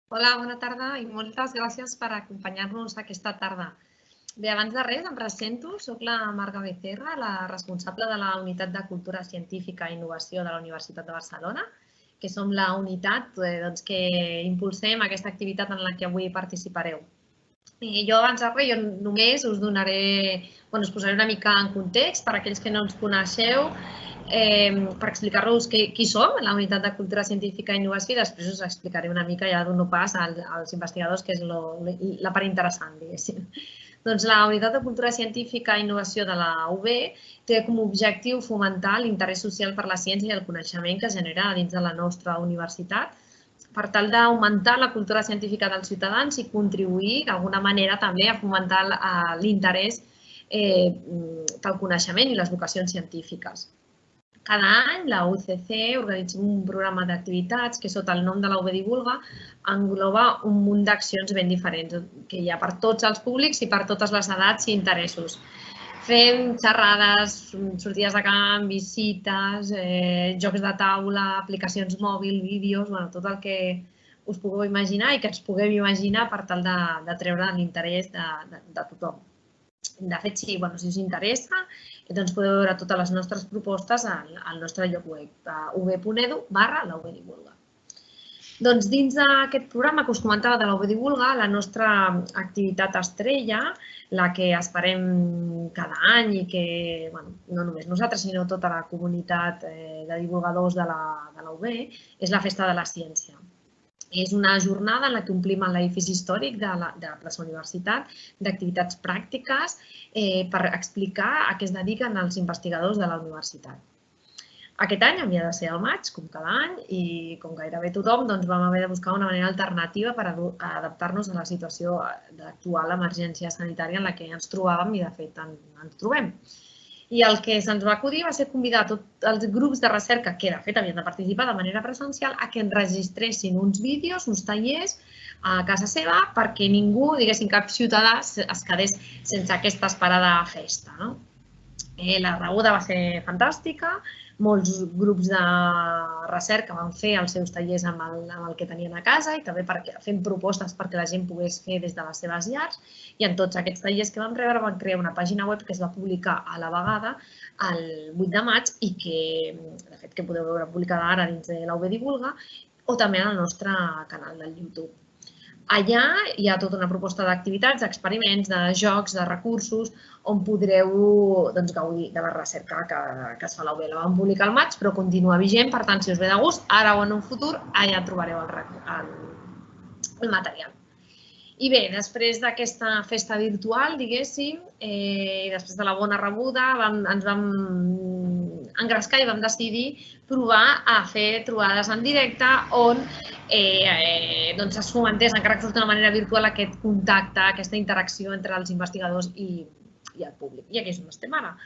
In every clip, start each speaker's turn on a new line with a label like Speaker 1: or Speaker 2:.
Speaker 1: Hola, bona tarda i moltes gràcies per acompanyar-nos aquesta tarda. Bé, abans de res, em presento. Soc la Marga Becerra, la responsable de la Unitat de Cultura Científica i Innovació de la Universitat de Barcelona, que som la unitat que impulsem aquesta activitat en la que avui participareu. Jo abans de res, només us posaré una mica en context per a aquells que no ens coneixeu, per explicar-vos qui som, la Unitat de Cultura Científica i Innovació, i després us explicaré una mica, ja dono pas als investigadors, que és la part interessant, diguéssim. Doncs la Unitat de Cultura Científica i Innovació de la UB té com a objectiu fomentar l'interès social per la ciència i el coneixement que es genera dins de la nostra universitat, per tal d'augmentar la cultura científica dels ciutadans i contribuir d'alguna manera també a fomentar l'interès pel coneixement i les vocacions científiques. Cada any la UCC organitza un programa d'activitats que sota el nom de la UB Divulga engloba un munt d'accions ben diferents que hi ha per tots els públics i per totes les edats i interessos. Fem xerrades, sortides de camp, visites, jocs de taula, aplicacions mòbil, vídeos, tot el que us pugueu imaginar i que ens puguem imaginar per tal de treure l'interès de tothom. De fet, si us interessa, doncs podeu veure totes les nostres propostes al nostre lloc web, ub.edu/laubdivulga. Doncs dins d'aquest programa que us comentava de la UB Divulga, la nostra activitat estrella, la que esperem cada any i que no només nosaltres, sinó tota la comunitat de divulgadors de la UB, és la Festa de la Ciència. És una jornada en la que omplim l'edifici històric de la plaça Universitat d'activitats pràctiques per explicar a què es dediquen els investigadors de la universitat. Aquest any havia de ser al maig, com cada any, i com gairebé tothom vam haver de buscar una manera alternativa per adaptar-nos a la situació d'actual emergència sanitària en la que ens trobàvem i, de fet, ens trobem. I el que se'ns va acudir va ser convidar tots els grups de recerca que, de fet, havien de participar de manera presencial a que enregistressin uns vídeos, uns tallers a casa seva perquè ningú, diguéssim, cap ciutadà es quedés sense aquesta esperada festa. La rebuda va ser fantàstica, molts grups de recerca van fer els seus tallers amb el que tenien a casa i també fent propostes perquè la gent pogués fer des de les seves llars, i en tots aquests tallers que vam rebre van crear una pàgina web que es va publicar a la vegada el 8 de maig i que, de fet, que podeu veure publicada ara dins de la UB Divulga o també en el nostre canal del YouTube. Allà hi ha tota una proposta d'activitats, d'experiments, de jocs, de recursos, on podreu gaudir de la recerca que es fa a la UB. La vam publicar al maig, però continua vigent, per tant, si us ve de gust, ara o en un futur, allà trobareu el material. I bé, després d'aquesta festa virtual, diguéssim, i després de la bona rebuda, ens vam engrescar i vam decidir provar a fer trobades en directe on es fomentés, encara que fos d'una manera virtual, aquest contacte, aquesta interacció entre els investigadors i el públic. I aquí és on estem ara.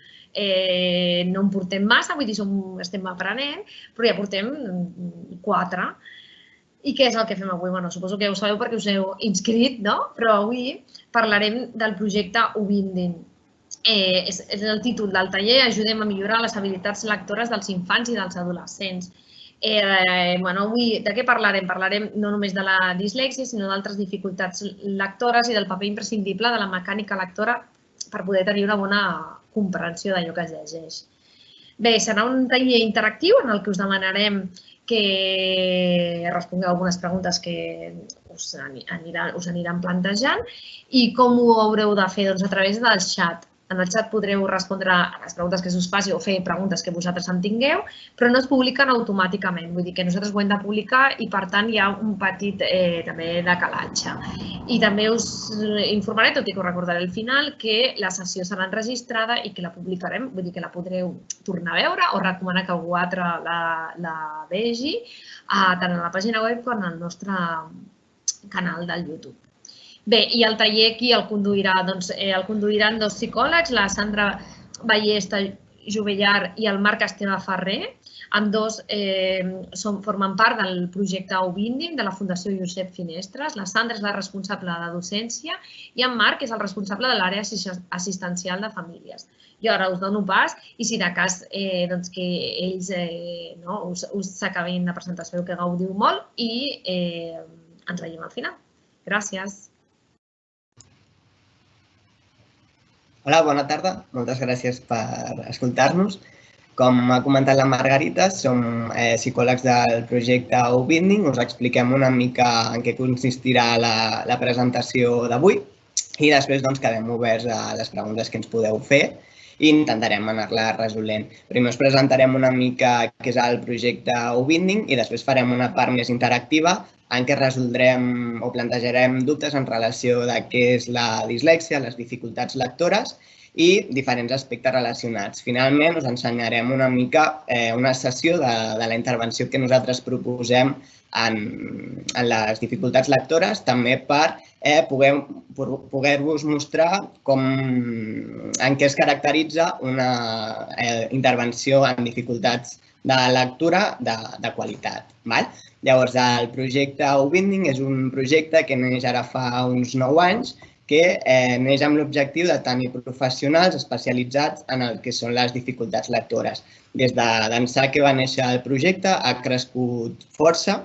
Speaker 1: No en portem massa, vull dir, estem aprenent, però ja portem 4. I què és el que fem avui? Suposo que ja ho sabeu perquè us heu inscrit, però avui parlarem del projecte UBINDIN. És el títol del taller, Ajudem a millorar les habilitats lectores dels infants i dels adolescents. Avui de què parlarem? Parlarem no només de la dislèxia, sinó d'altres dificultats lectores i del paper imprescindible de la mecànica lectora per poder tenir una bona comprensió d'allò que es llegeix. Bé, serà un taller interactiu en el que us demanarem que respongueu algunes preguntes que us aniran plantejant. I com ho haureu de fer? Doncs a través del xat. En el xat podreu respondre a les preguntes que us faci o fer preguntes que vosaltres en tingueu, però no es publiquen automàticament. Vull dir que nosaltres ho hem de publicar i, per tant, hi ha un petit també decalatge. I també us informaré, tot i que us recordaré al final, que la sessió serà enregistrada i que la publicarem, vull dir que la podreu tornar a veure o recomanar que algú altre la vegi tant a la pàgina web com al nostre canal del YouTube. Bé, i el taller qui el conduirà? Doncs el conduiran 2 psicòlegs, la Sandra Ballesta Jovellar i el Marc Esteve Ferrer. Ambdós formen part del projecte UBINDIN de la Fundació Josep Finestres. La Sandra és la responsable de docència i en Marc és el responsable de l'àrea assistencial de famílies. Jo ara us dono pas i si de cas que ells us acabin de presentar, espero que gaudiu molt i ens veiem al final. Gràcies.
Speaker 2: Hola, bona tarda. Moltes gràcies per escoltar-nos. Com ha comentat la Margarita, som psicòlegs del projecte Ubinding. Us expliquem una mica en què consistirà la presentació d'avui i després quedem oberts a les preguntes que ens podeu fer i intentarem anar-la resolent. Primer us presentarem una mica què és el projecte Ubinding i després farem una part més interactiva en què resoldrem o plantejarem dubtes en relació a què és la dislèxia, les dificultats lectores i diferents aspectes relacionats. Finalment, us ensenyarem una mica una sessió de la intervenció que nosaltres proposem en les dificultats lectores, també per poder-vos mostrar en què es caracteritza una intervenció en dificultats de lectura de qualitat. Llavors, el projecte Ubinding és un projecte que neix ara fa uns 9 anys que neix amb l'objectiu de tenir professionals especialitzats en el que són les dificultats lectores. Des d'ençà que va néixer el projecte ha crescut força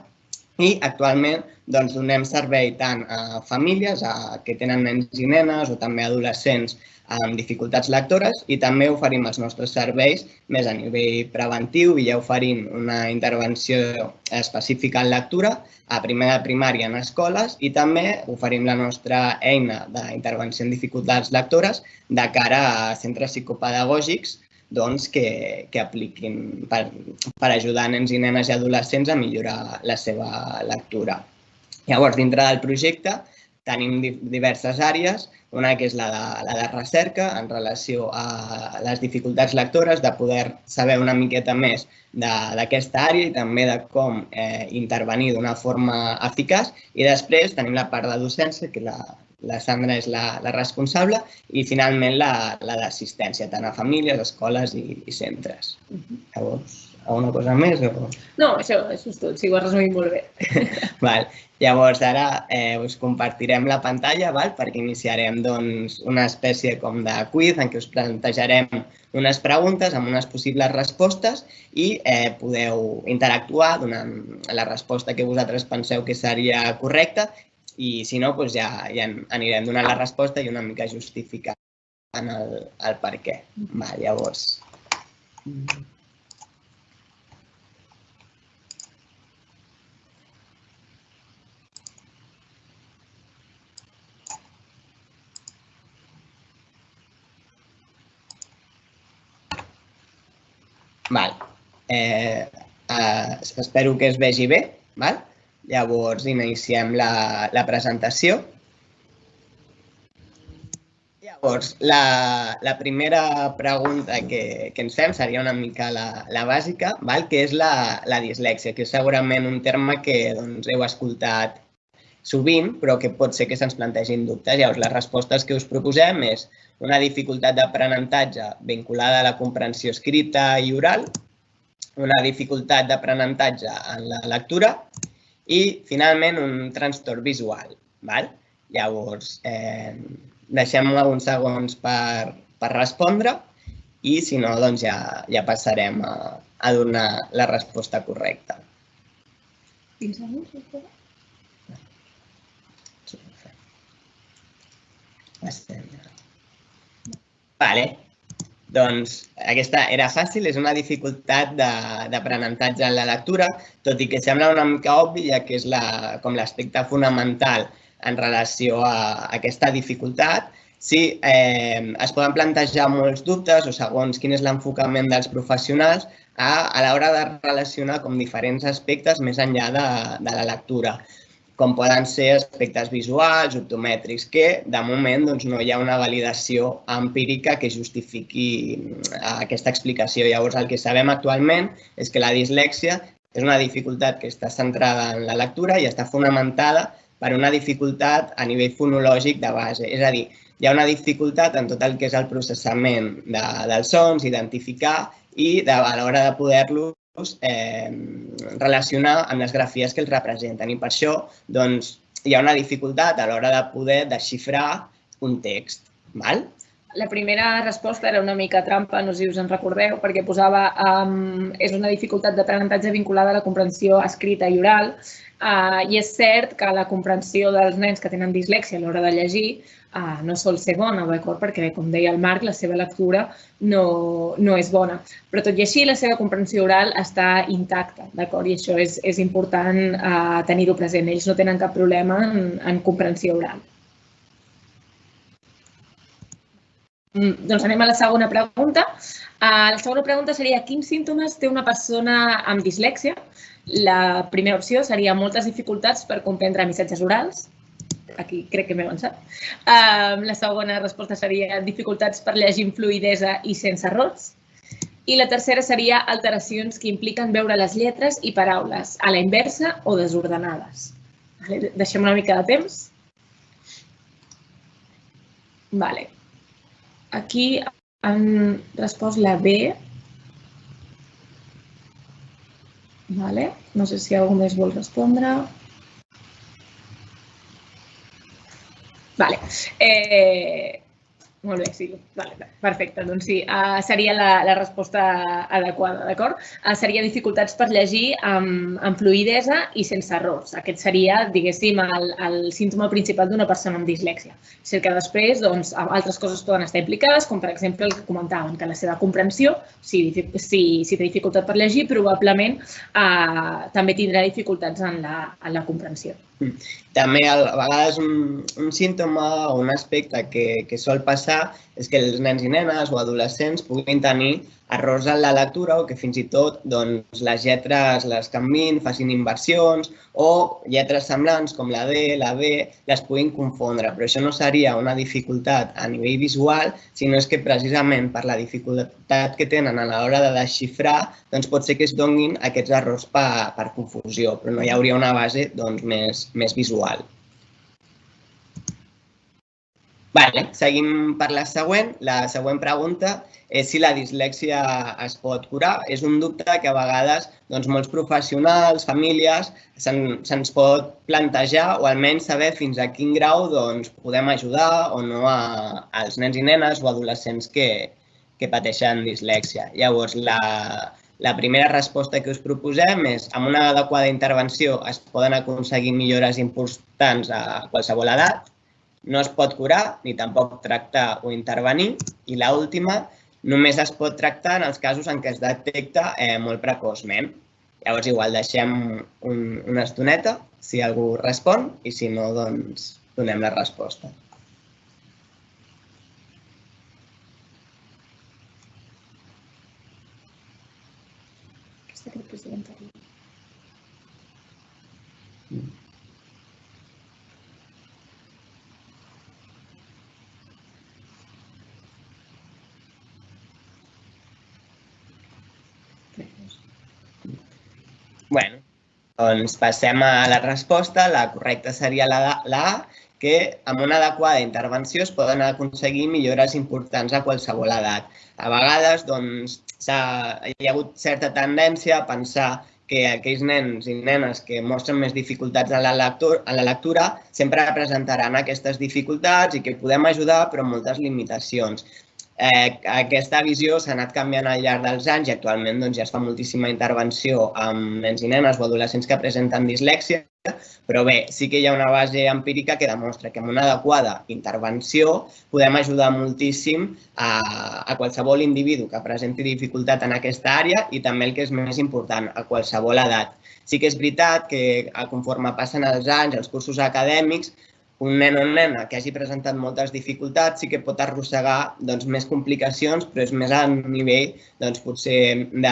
Speaker 2: i actualment donem servei tant a famílies que tenen nens i nenes o també adolescents amb dificultats lectores i també oferim els nostres serveis més a nivell preventiu i ja oferim una intervenció específica en lectura a primer de primària en escoles i també oferim la nostra eina d'intervenció en dificultats lectores de cara a centres psicopedagògics que apliquin per ajudar nens i nenes i adolescents a millorar la seva lectura. Llavors, dintre del projecte tenim diverses àrees, una que és la de recerca en relació a les dificultats lectores, de poder saber una miqueta més d'aquesta àrea i també de com intervenir d'una forma eficaç. I després tenim la part de docència, que la Sandra és la responsable, i finalment la d'assistència, tant a famílies, escoles i centres. Llavors, alguna cosa més?
Speaker 3: No, això és tot, sí, ho has resumit molt bé.
Speaker 2: Llavors, ara us compartirem la pantalla perquè iniciarem una espècie com de quiz en què us plantejarem unes preguntes amb unes possibles respostes i podeu interactuar donant la resposta que vosaltres penseu que seria correcta i si no, ja anirem donant la resposta i una mica justificant el per què. Llavors... Espero que es vegi bé. Llavors, iniciem la presentació. Llavors, la primera pregunta que ens fem seria una mica la bàsica, que és la dislèxia, que és segurament un terme que heu escoltat sovint, però que pot ser que se'ns plantegin dubtes. Llavors, les respostes que us proposem és una dificultat d'aprenentatge vinculada a la comprensió escrita i oral, una dificultat d'aprenentatge en la lectura i, finalment, un trastorn visual. Llavors, deixem uns segons per respondre i, si no, ja passarem a donar la resposta correcta.
Speaker 3: 5 segons, sisplau.
Speaker 2: Doncs aquesta era fàcil, és una dificultat d'aprenentatge en la lectura, tot i que sembla una mica obvi, ja que és com l'aspecte fonamental en relació a aquesta dificultat. Sí, es poden plantejar molts dubtes o segons quin és l'enfocament dels professionals a l'hora de relacionar com diferents aspectes més enllà de la lectura, com poden ser aspectes visuals, optomètrics, que de moment no hi ha una validació empírica que justifiqui aquesta explicació. Llavors, el que sabem actualment és que la dislèxia és una dificultat que està centrada en la lectura i està fonamentada per una dificultat a nivell fonològic de base. És a dir, hi ha una dificultat en tot el que és el processament dels sons, identificar i a l'hora de poder-los relacionar amb les grafies que els representen. I per això hi ha una dificultat a l'hora de poder desxifrar un text.
Speaker 3: La primera resposta era una mica trampa, no sé si us en recordeu, perquè posava és una dificultat d'aprenentatge vinculada a la comprensió escrita i oral, i és cert que la comprensió dels nens que tenen dislèxia a l'hora de llegir no sol ser bona, d'acord? Perquè, com deia el Marc, la seva lectura no és bona. Però tot i així, la seva comprensió oral està intacta, d'acord? I això és important tenir-ho present. Ells no tenen cap problema en comprensió oral. Doncs anem a la segona pregunta. La segona pregunta seria quins símptomes té una persona amb dislèxia? La primera opció seria moltes dificultats per comprendre missatges orals. Aquí crec que m'he avançat. La segona resposta seria dificultats per llegir amb fluïdesa i sense errors. I la tercera seria alteracions que impliquen veure les lletres i paraules a la inversa o desordenades. Deixem una mica de temps. Vale. Aquí han respost la B. Vale. No sé si algú més vol respondre. Vale. Molt bé, sí. Perfecte. Doncs sí, seria la resposta adequada, d'acord? Seria dificultats per llegir amb fluïdesa i sense errors. Aquest seria, diguéssim, el símptoma principal d'una persona amb dislèxia. És que després, doncs, altres coses poden estar implicades, com per exemple el que comentaven, que la seva comprensió, si té dificultat per llegir, probablement també tindrà dificultats en la comprensió.
Speaker 2: També a vegades un símptoma o un aspecte que sol passar és que els nens i nenes o adolescents puguin tenir errors en la lectura o que fins i tot les lletres les canviïn, facin inversions o lletres semblants com la D, la B, les puguin confondre. Però això no seria una dificultat a nivell visual, sinó és que precisament per la dificultat que tenen a l'hora de desxifrar pot ser que es donin aquests errors per confusió, però no hi hauria una base més visual. Vale, seguim per la següent. La següent pregunta és si la dislèxia es pot curar. És un dubte que a vegades molts professionals, famílies, se'ns pot plantejar o almenys saber fins a quin grau podem ajudar o no als nens i nenes o adolescents que pateixen dislèxia. Llavors, la primera resposta que us proposem és amb una adequada intervenció es poden aconseguir millores importants a qualsevol edat. No es pot curar ni tampoc tractar o intervenir. I l'última, només es pot tractar en els casos en què es detecta molt precoçment. Llavors, igual deixem una estoneta, si algú respon, i si no, doncs donem la resposta.
Speaker 3: Aquesta crec que és l'anterior.
Speaker 2: Bé, doncs passem a la resposta. La correcta seria la A, que amb una adequada intervenció es poden aconseguir millores importants a qualsevol edat. A vegades hi ha hagut certa tendència a pensar que aquells nens i nenes que mostren més dificultats en la lectura sempre presentaran aquestes dificultats i que podem ajudar, però amb moltes limitacions. Aquesta visió s'ha anat canviant al llarg dels anys i actualment ja es fa moltíssima intervenció amb nens i nenes o adolescents que presenten dislèxia, però bé, sí que hi ha una base empírica que demostra que amb una adequada intervenció podem ajudar moltíssim a qualsevol individu que presenti dificultat en aquesta àrea i també el que és més important, a qualsevol edat. Sí que és veritat que conforme passen els anys, els cursos acadèmics, un nen o nena que hagi presentat moltes dificultats sí que pot arrossegar més complicacions, però és més a nivell potser de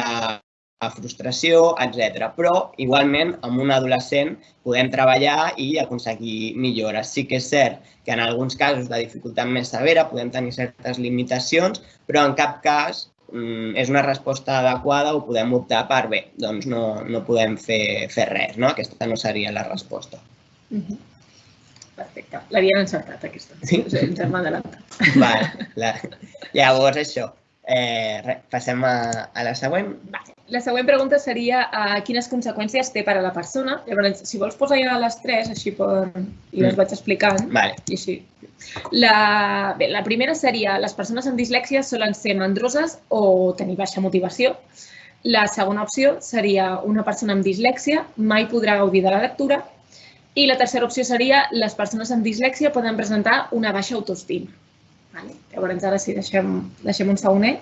Speaker 2: frustració, etc. Però igualment amb un adolescent podem treballar i aconseguir millores. Sí que és cert que en alguns casos de dificultat més severa podem tenir certes limitacions, però en cap cas és una resposta adequada o podem optar per bé, doncs no podem fer res, no? Aquesta no seria la resposta.
Speaker 3: Perfecte. L'havien encertat, aquesta.
Speaker 2: Sí?
Speaker 3: Ens hem adelantat.
Speaker 2: Llavors, això. Passem a la següent.
Speaker 3: La següent pregunta seria quines conseqüències té per a la persona. Llavors, si vols posar ja les tres, així i les vaig explicant.
Speaker 2: Vale.
Speaker 3: I així La primera seria, les persones amb dislèxia solen ser mandroses o tenir baixa motivació. La segona opció seria una persona amb dislèxia mai podrà gaudir de la lectura. I la tercera opció seria les persones amb dislèxia poden presentar una baixa autoestima. Llavors, ara sí, deixem un segonet.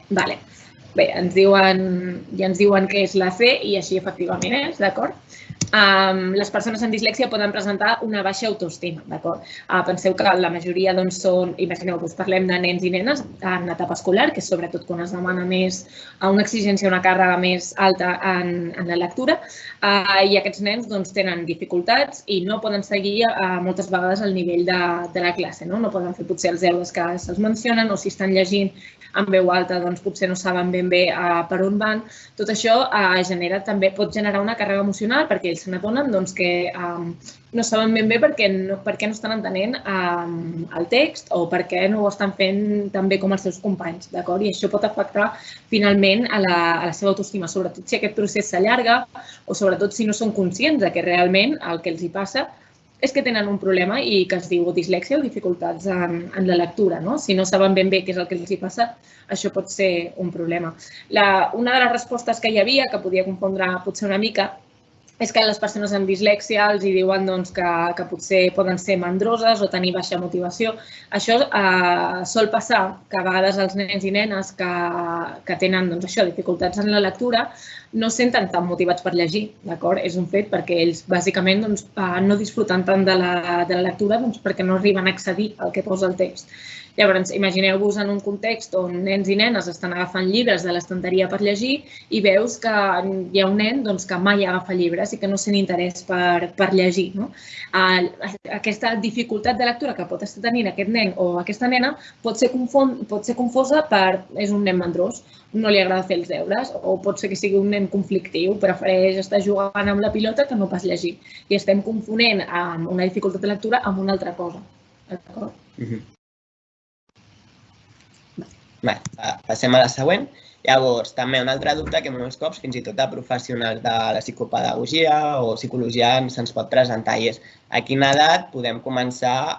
Speaker 3: Vale. Bé, ja ens diuen que és la C i així efectivament és, d'acord? Les persones amb dislèxia poden presentar una baixa autoestima, d'acord? Penseu que la majoria són, imagineu-vos, parlem de nens i nenes en etapa escolar, que és sobretot quan es demana més una exigència, una càrrega més alta en la lectura, i aquests nens tenen dificultats i no poden seguir moltes vegades el nivell de la classe, no poden fer potser els deures que se'ls mencionen o si estan llegint en veu alta potser no saben ben bé per on van. Tot això pot generar una càrrega emocional perquè ells se n'adonen que no saben ben bé per què no estan entenent el text o per què no ho estan fent tan bé com els seus companys, d'acord? I això pot afectar finalment a la seva autoestima, sobretot si aquest procés s'allarga o sobretot si no són conscients que realment el que els hi passa és que tenen un problema i que es diu dislèxia o dificultats en la lectura. Si no saben ben bé què és el que els hi passa, això pot ser un problema. Una de les respostes que hi havia, que podia confondre potser una mica, és que les persones amb dislèxia els diuen que potser poden ser mandroses o tenir baixa motivació. Això sol passar que a vegades els nens i nenes que tenen dificultats en la lectura no es senten tan motivats per llegir, d'acord? És un fet perquè ells bàsicament no disfruten tant de la lectura perquè no arriben a accedir al que posa el text. Llavors, imagineu-vos en un context on nens i nenes estan agafant llibres de l'estanteria per llegir i veus que hi ha un nen que mai agafa llibres i que no sent interès per llegir. Aquesta dificultat de lectura que pot estar tenint aquest nen o aquesta nena pot ser confosa per és un nen mandrós, no li agrada fer els deures, o pot ser que sigui un nen conflictiu, prefereix estar jugant amb la pilota que no pas llegir. I estem confonent una dificultat de lectura amb una altra cosa. D'acord?
Speaker 2: Passem a la següent. Llavors, també un altre dubte que molts cops, fins i tot a professionals de la psicopedagogia o psicologia se'ns pot presentar i és a quina edat podem començar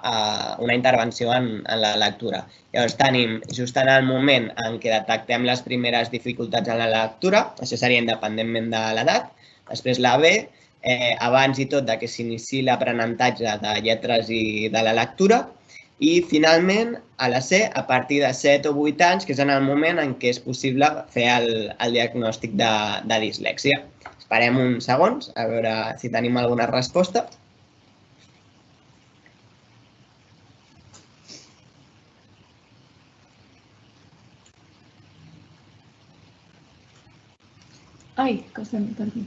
Speaker 2: una intervenció en la lectura. Llavors, tenim just en el moment en què detectem les primeres dificultats en la lectura, això seria independentment de l'edat. Després la B, abans i tot que s'iniciï l'aprenentatge de lletres i de la lectura. I, finalment, a la C, a partir de 7 o 8 anys, que és en el moment en què és possible fer el diagnòstic de dislèxia. Esperem uns segons, a veure si tenim alguna resposta.
Speaker 3: Ai, que estem perdent.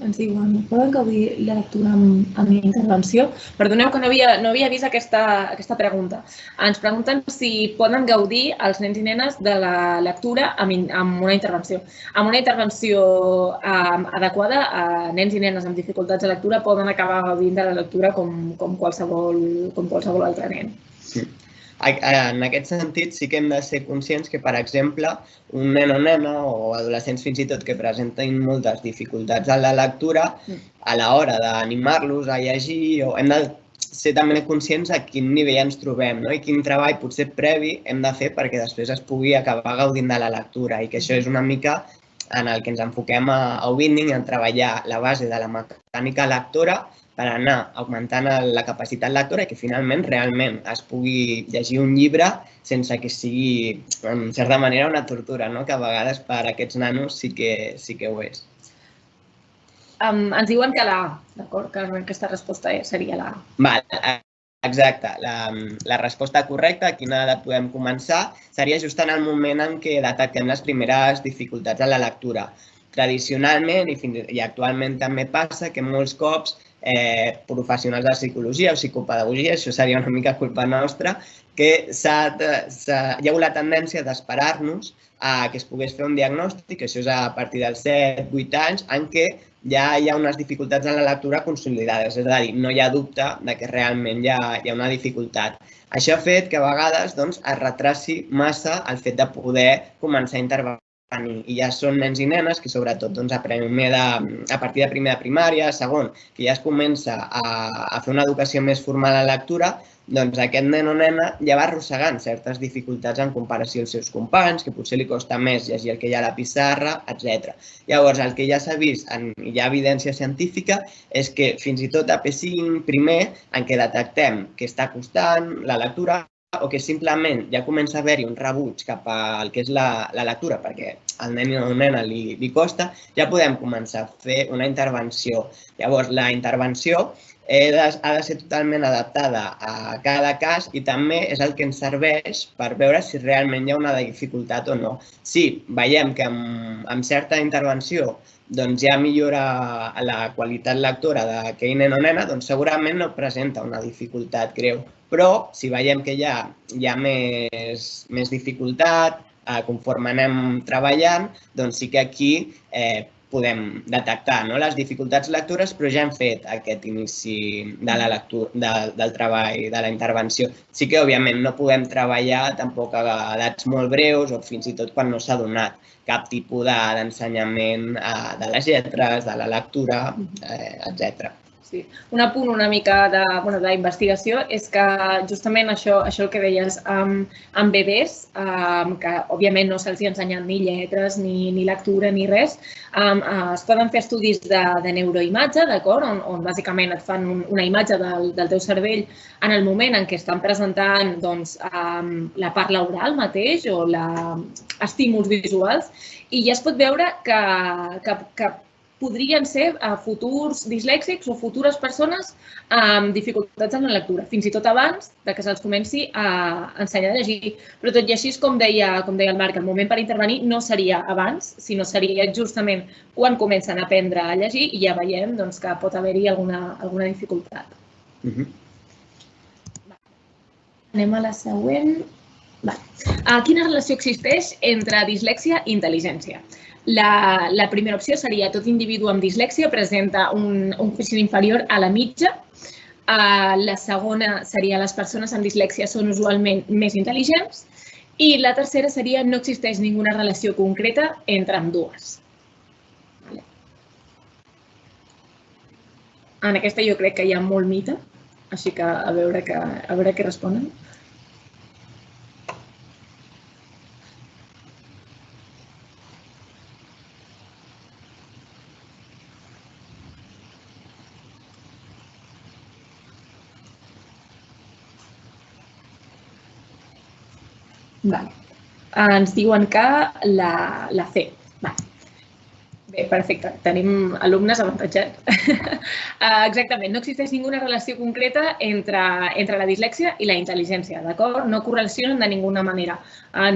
Speaker 3: Ens diuen, poden gaudir la lectura amb intervenció? Perdoneu que no havia vist aquesta pregunta. Ens pregunten si poden gaudir els nens i nenes de la lectura amb una intervenció. Amb una intervenció adequada, nens i nenes amb dificultats de lectura poden acabar gaudint de la lectura com qualsevol altre nen.
Speaker 2: En aquest sentit, sí que hem de ser conscients que, per exemple, un nen o nena o adolescents fins i tot que presenten moltes dificultats en la lectura, a l'hora d'animar-los a llegir, hem de ser també conscients a quin nivell ens trobem i quin treball potser previ hem de fer perquè després es pugui acabar gaudint de la lectura i que això és una mica en el que ens enfoquem a Winding, en treballar la base de la mecànica lectora per anar augmentant la capacitat lectora i que finalment realment es pugui llegir un llibre sense que sigui, en certa manera, una tortura, que a vegades per a aquests nanos sí que ho és.
Speaker 3: Ens diuen que la A, d'acord? Que aquesta resposta seria la A.
Speaker 2: Exacte. La resposta correcta, a quina edat podem començar, seria just en el moment en què detectem les primeres dificultats en la lectura. Tradicionalment, i actualment també passa, que molts cops professionals de psicologia o psicopedagogia, això seria una mica culpa nostra, que hi ha hagut la tendència d'esperar-nos a que es pogués fer un diagnòstic, això és a partir dels 7-8 anys, en què ja hi ha unes dificultats en la lectura consolidades, és a dir, no hi ha dubte de que realment hi ha una dificultat. Això ha fet que a vegades es retraci massa el fet de poder començar a intervenir. I ja són nens i nenes que sobretot aprenen a partir de primer de primària, segon, que ja es comença a fer una educació més formal en lectura, doncs aquest nen o nena ja va arrossegant certes dificultats en comparació als seus companys, que potser li costa més llegir el que hi ha a la pissarra, etc. Llavors, el que ja s'ha vist, hi ha evidència científica, és que fins i tot a P5 primer, en què detectem que està costant la lectura, o que simplement ja comença a haver-hi un rebuig cap al que és la lectura, perquè al nen o nena li costa, ja podem començar a fer una intervenció. Llavors, la intervenció ha de ser totalment adaptada a cada cas i també és el que ens serveix per veure si realment hi ha una dificultat o no. Si veiem que amb certa intervenció ja millora la qualitat lectora d'aquell nen o nena, doncs segurament no presenta una dificultat greu. Però si veiem que hi ha més dificultat, conforme anem treballant, doncs sí que aquí podem detectar les dificultats lectores, però ja hem fet aquest inici de la lectura, del treball, de la intervenció. Sí que, òbviament, no podem treballar tampoc a edats molt breus o fins i tot quan no s'ha donat cap tipus d'ensenyament de les lletres, de la lectura, etc.
Speaker 3: Sí. Un apunt una mica de la investigació és que justament això el que deies amb bebès, que òbviament no se'ls ha ensenyat ni lletres, ni lectura, ni res, es poden fer estudis de neuroimatge, d'acord? On bàsicament et fan una imatge del teu cervell en el moment en què estan presentant la parla oral mateix o estímuls visuals i ja es pot veure que podrien ser futurs dislèxics o futures persones amb dificultats en la lectura, fins i tot abans que se'ls comenci a ensenyar a llegir. Però tot i així, com deia el Marc, el moment per intervenir no seria abans, sinó seria justament quan comencen a aprendre a llegir i ja veiem que pot haver-hi alguna dificultat. Anem a la següent. Quina relació existeix entre dislèxia i intel·ligència? La primera opció seria tot individu amb dislèxia presenta un coeficient inferior a la mitja. La segona seria les persones amb dislèxia són usualment més intel·ligents. I la tercera seria no existeix ninguna relació concreta entre ambdues. En aquesta jo crec que hi ha molt mite, així que a veure què responen. Ens diuen que la C. Bé, perfecte. Tenim alumnes avantatjats. Exactament. No existeix ninguna relació concreta entre la dislèxia i la intel·ligència, d'acord? No correlacionen de ninguna manera.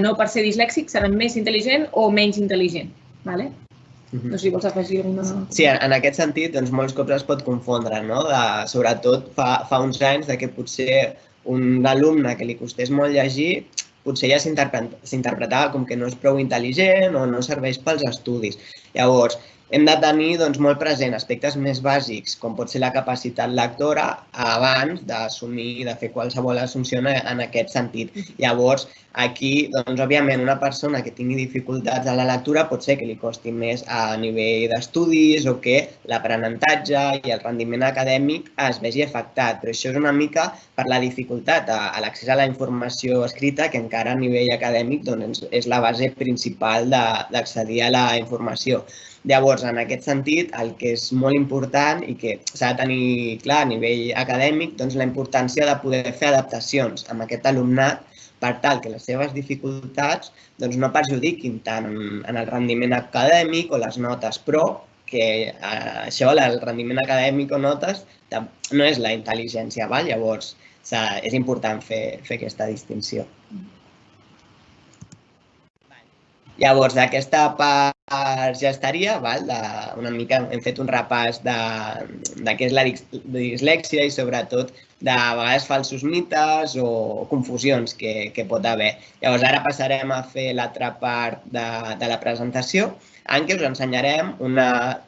Speaker 3: No per ser dislèxic seran més intel·ligent o menys intel·ligent. No sé si vols afegir alguna...
Speaker 2: Sí, en aquest sentit, molts cops es pot confondre, no? Sobretot fa uns anys que potser un alumne que li costés molt llegir potser ja s'interpretava com que no és prou intel·ligent o no serveix pels estudis. Llavors, hem de tenir molt present aspectes més bàsics, com pot ser la capacitat lectora, abans d'assumir, de fer qualsevol assumpció en aquest sentit. Llavors, aquí, òbviament, una persona que tingui dificultats en la lectura pot ser que li costi més a nivell d'estudis o que l'aprenentatge i el rendiment acadèmic es vegi afectat. Però això és una mica per la dificultat a l'accés a la informació escrita, que encara a nivell acadèmic és la base principal d'accedir a la informació. Llavors, en aquest sentit, el que és molt important i que s'ha de tenir clar a nivell acadèmic, la importància de poder fer adaptacions amb aquest alumnat per tal que les seves dificultats no perjudiquin tant en el rendiment acadèmic o les notes, però que això, el rendiment acadèmic o notes, no és la intel·ligència. Llavors, és important fer aquesta distinció. Llavors, aquesta part ja estaria. Una mica hem fet un repàs de què és la dislèxia i sobretot de vegades falsos mites o confusions que pot haver. Llavors ara passarem a fer l'altra part de la presentació en què us ensenyarem una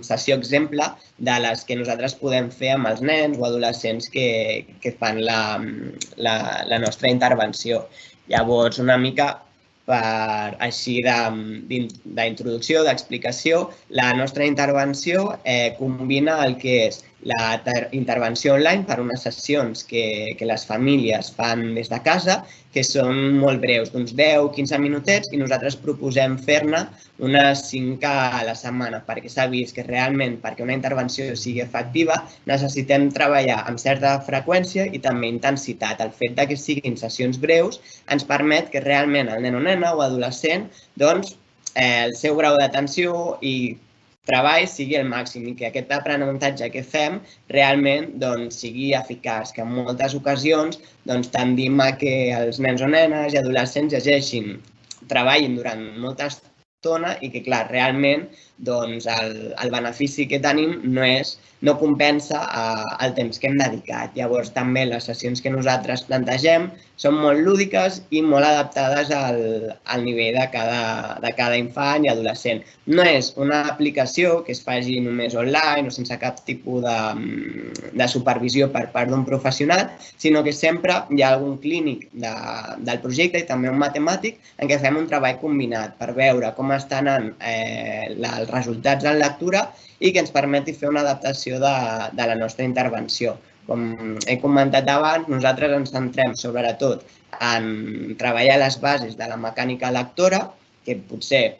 Speaker 2: sessió exemple de les que nosaltres podem fer amb els nens o adolescents que fan la nostra intervenció. Llavors, una mica per així d'introducció, d'explicació, la nostra intervenció combina el que és la intervenció online per unes sessions que les famílies fan des de casa, que són molt breus, d'uns 10-15 minutets, i nosaltres proposem fer-ne unes 5 a la setmana, perquè s'ha vist que realment perquè una intervenció sigui efectiva necessitem treballar amb certa freqüència i també intensitat. El fet que siguin sessions breus ens permet que realment el nen o nena o adolescent el seu grau d'atenció i treball sigui el màxim i que aquest aprenentatge que fem realment sigui eficaç, que en moltes ocasions tendim a que els nens o nenes i adolescents llegeixin, treballin durant molta estona i que, clar, realment el benefici que tenim no compensa el temps que hem dedicat. Llavors, també les sessions que nosaltres plantegem són molt lúdiques i molt adaptades al nivell de cada infant i adolescent. No és una aplicació que es faci només online o sense cap tipus de supervisió per part d'un professional, sinó que sempre hi ha algun clínic del projecte i també un matemàtic en què fem un treball combinat per veure com estan els resultats en lectura i que ens permeti fer una adaptació de la nostra intervenció. Com he comentat abans, nosaltres ens centrem sobretot en treballar les bases de la mecànica lectora, que potser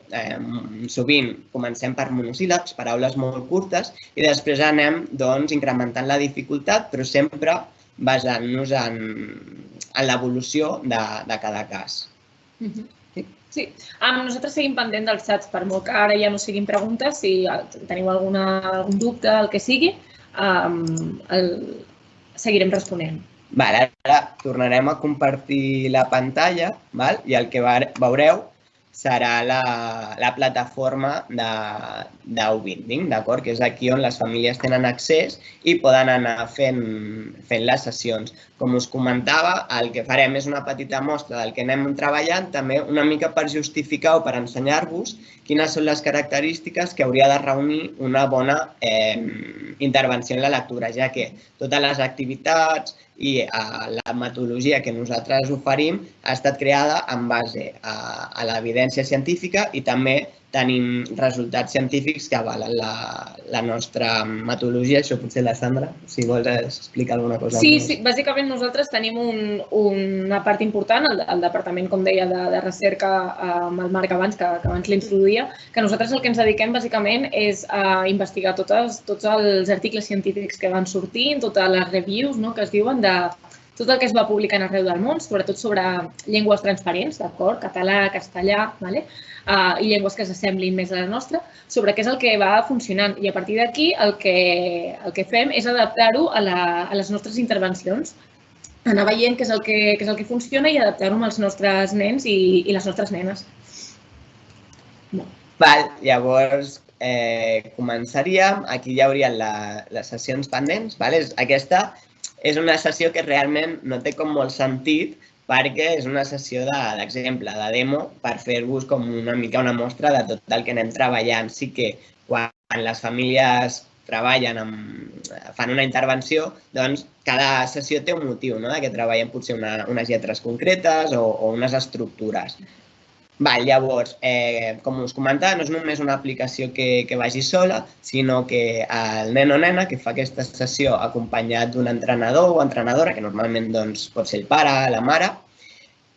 Speaker 2: sovint comencem per monosíl·labs, paraules molt curtes, i després anem incrementant la dificultat, però sempre basant-nos en l'evolució de cada cas.
Speaker 3: Sí, nosaltres seguim pendent dels xats, per molt que ara ja no siguin preguntes, si teniu algun dubte, el que sigui, seguirem responent.
Speaker 2: Ara tornarem a compartir la pantalla i el que veureu serà la plataforma d'Ubinding, d'acord? Que és aquí on les famílies tenen accés i poden anar fent les sessions. Com us comentava, el que farem és una petita mostra del que anem treballant, també una mica per justificar o per ensenyar-vos quines són les característiques que hauria de reunir una bona intervenció en la lectura, ja que totes les activitats i la metodologia que nosaltres oferim ha estat creada en base a l'evidència científica i també tenim resultats científics que avalen la nostra metodologia. Això potser la Sandra, si vols explicar alguna cosa.
Speaker 3: Sí, bàsicament nosaltres tenim una part important, el departament, com deia, de recerca amb el Marc abans, que abans l'introduïa, que nosaltres el que ens dediquem bàsicament és a investigar tots els articles científics que van sortint, totes les reviews que es diuen de tot el que es va publicant arreu del món, sobretot sobre llengües transparents, d'acord? Català, castellà, i llengües que s'assemblin més a la nostra, sobre què és el que va funcionant. I a partir d'aquí el que fem és adaptar-ho a les nostres intervencions, anar veient què és el que funciona i adaptar-ho amb els nostres nens i les nostres nenes.
Speaker 2: Llavors, començaríem. Aquí hi haurien les sessions pendents. Aquesta és una sessió que realment no té com molt sentit perquè és una sessió d'exemple, de demo, per fer-vos com una mica una mostra de tot el que anem treballant. Sí que quan les famílies treballen, fan una intervenció, doncs cada sessió té un motiu, que treballem potser unes lletres concretes o unes estructures. Llavors, com us comentava, no és només una aplicació que vagi sola, sinó que el nen o nena que fa aquesta sessió acompanyat d'un entrenador o entrenadora, que normalment pot ser el pare, la mare,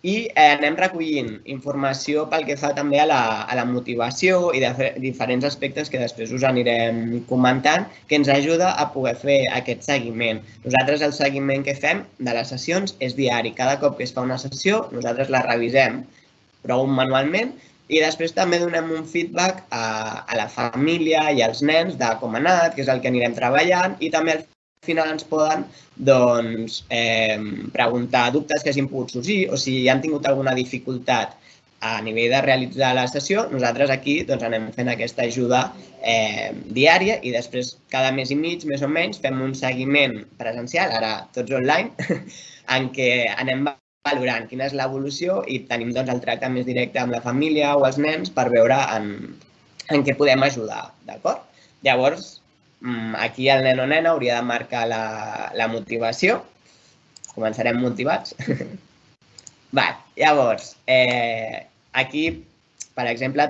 Speaker 2: i anem recollint informació pel que fa també a la motivació i de diferents aspectes que després us anirem comentant, que ens ajuda a poder fer aquest seguiment. Nosaltres el seguiment que fem de les sessions és diari. Cada cop que es fa una sessió, nosaltres la revisem prou manualment i després també donem un feedback a la família i als nens de com ha anat, què és el que anirem treballant i també al final ens poden preguntar dubtes que hagin pogut sorgir o si han tingut alguna dificultat a nivell de realitzar la sessió, nosaltres aquí anem fent aquesta ajuda diària i després cada mes i mig, més o menys, fem un seguiment presencial, ara tots online, en què anem valorant quina és l'evolució i tenim el tracte més directe amb la família o els nens per veure en què podem ajudar, d'acord? Llavors, aquí el nen o nena hauria de marcar la motivació. Començarem motivats. Llavors, aquí, per exemple,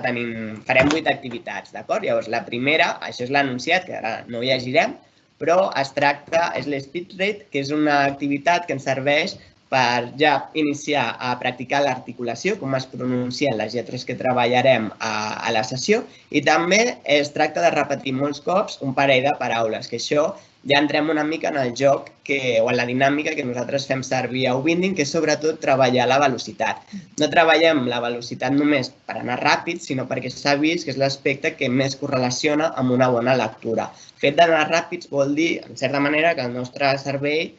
Speaker 2: farem 8 activitats, d'acord? Llavors, la primera, això és l'anunciat, que ara no ho llegirem, però es tracta, és l'Speed Read, que és una activitat que ens serveix per ja iniciar a practicar l'articulació, com es pronuncien les lletres que treballarem a la sessió, i també es tracta de repetir molts cops un parell de paraules, que això ja entrem una mica en el joc o en la dinàmica que nosaltres fem servir a Ubinding, que és sobretot treballar la velocitat. No treballem la velocitat només per anar ràpid, sinó perquè s'ha vist que és l'aspecte que més correlaciona amb una bona lectura. El fet d'anar ràpids vol dir, en certa manera, que el nostre cervell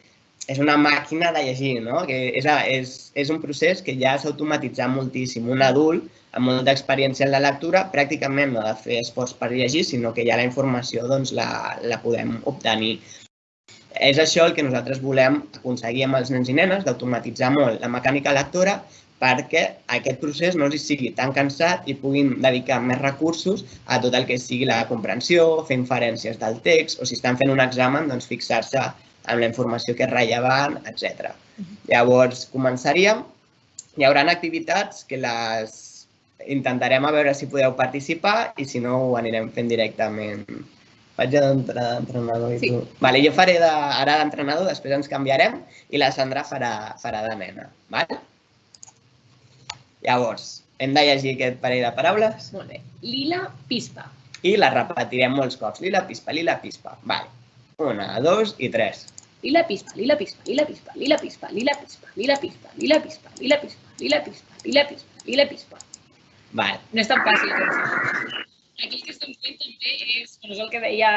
Speaker 2: és una màquina de llegir, no? És un procés que ja s'ha automatitzat moltíssim. Un adult amb molta experiència en la lectura pràcticament no ha de fer esforç per llegir, sinó que ja la informació la podem obtenir. És això el que nosaltres volem aconseguir amb els nens i nenes, d'automatitzar molt la mecànica lectora perquè aquest procés no els sigui tan cansat i puguin dedicar més recursos a tot el que sigui la comprensió, fer inferències del text, o si estan fent un examen, doncs fixar-se amb la informació que és rellevant, etc. Llavors, començaríem. Hi haurà activitats que les intentarem a veure si podeu participar i si no ho anirem fent directament. Faig d'entrenador i tu? Vale, jo faré ara d'entrenador, després ens canviarem i la Sandra farà de nena. Llavors, hem de llegir aquest parell de paraules.
Speaker 3: Molt bé. Lila, pispa.
Speaker 2: I la repetirem molts cops. Lila, pispa, lila, pispa. Vale. 1, 2 i 3.
Speaker 3: Lila, pispa, lila, pispa, lila, pispa, lila, pispa, lila, pispa, lila, pispa, lila, pispa, lila, pispa, lila, pispa, lila, pispa, lila, pispa.
Speaker 2: Vale.
Speaker 3: No és tan fàcil. Aquí el que estem fent també és el que deia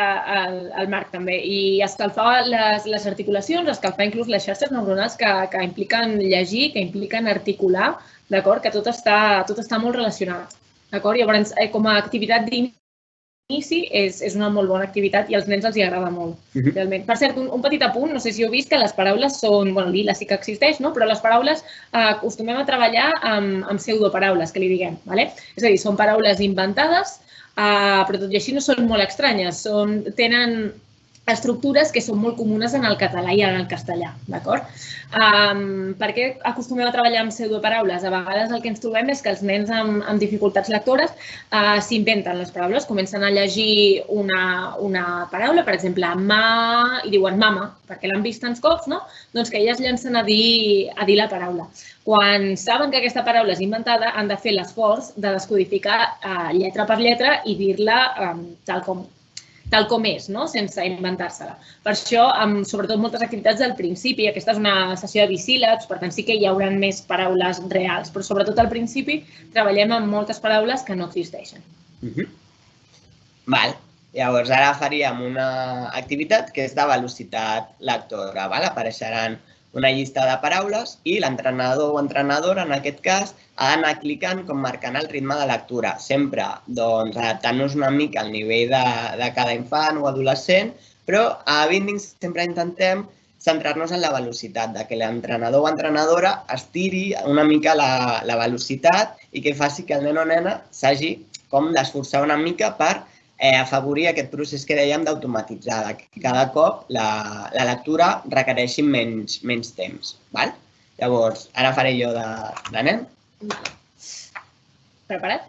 Speaker 3: el Marc també, i escalfar les articulacions, escalfar inclús les xarxes neuronals que impliquen llegir, que impliquen articular, d'acord? Que tot està molt relacionat, d'acord? Llavors, com a activitat d'inici, és una molt bona activitat i als nens els hi agrada molt, realment. Per cert, un petit apunt, no sé si heu vist que les paraules són, bueno, lila sí que existeix, no? Però les paraules acostumem a treballar amb pseudoparaules, que li diguem, ¿vale? És a dir, són paraules inventades, però tot i així no són molt estranyes, tenen estructures que són molt comunes en el català i en el castellà, d'acord? Per què acostumem a treballar amb pseudoparaules? A vegades el que ens trobem és que els nens amb dificultats lectores s'inventen les paraules, comencen a llegir una paraula, per exemple, ma, i diuen mama, perquè l'han vist tants cops, no? Doncs que elles llancen a dir la paraula. Quan saben que aquesta paraula és inventada, han de fer l'esforç de descodificar lletra per lletra i dir-la tal com és, sense inventar-se-la. Per això, sobretot moltes activitats del principi, aquesta és una sessió de bisíl·labs, per tant sí que hi haurà més paraules reals, però sobretot al principi treballem amb moltes paraules que no existeixen.
Speaker 2: Val. Llavors, ara faríem una activitat que és de velocitat lectora. Apareixeran una llista de paraules i l'entrenador o entrenadora, en aquest cas, ha d'anar clicant com marcant el ritme de lectura, sempre adaptant-nos una mica al nivell de cada infant o adolescent, però a Ubinding sempre intentem centrar-nos en la velocitat, que l'entrenador o entrenadora estiri una mica la velocitat i que faci que el nen o nena s'hagi com d'esforçar una mica per afavorir aquest procés que dèiem d'automatitzar, que cada cop la lectura requereixi menys temps. Llavors, ara faré jo de nen.
Speaker 3: Preparat?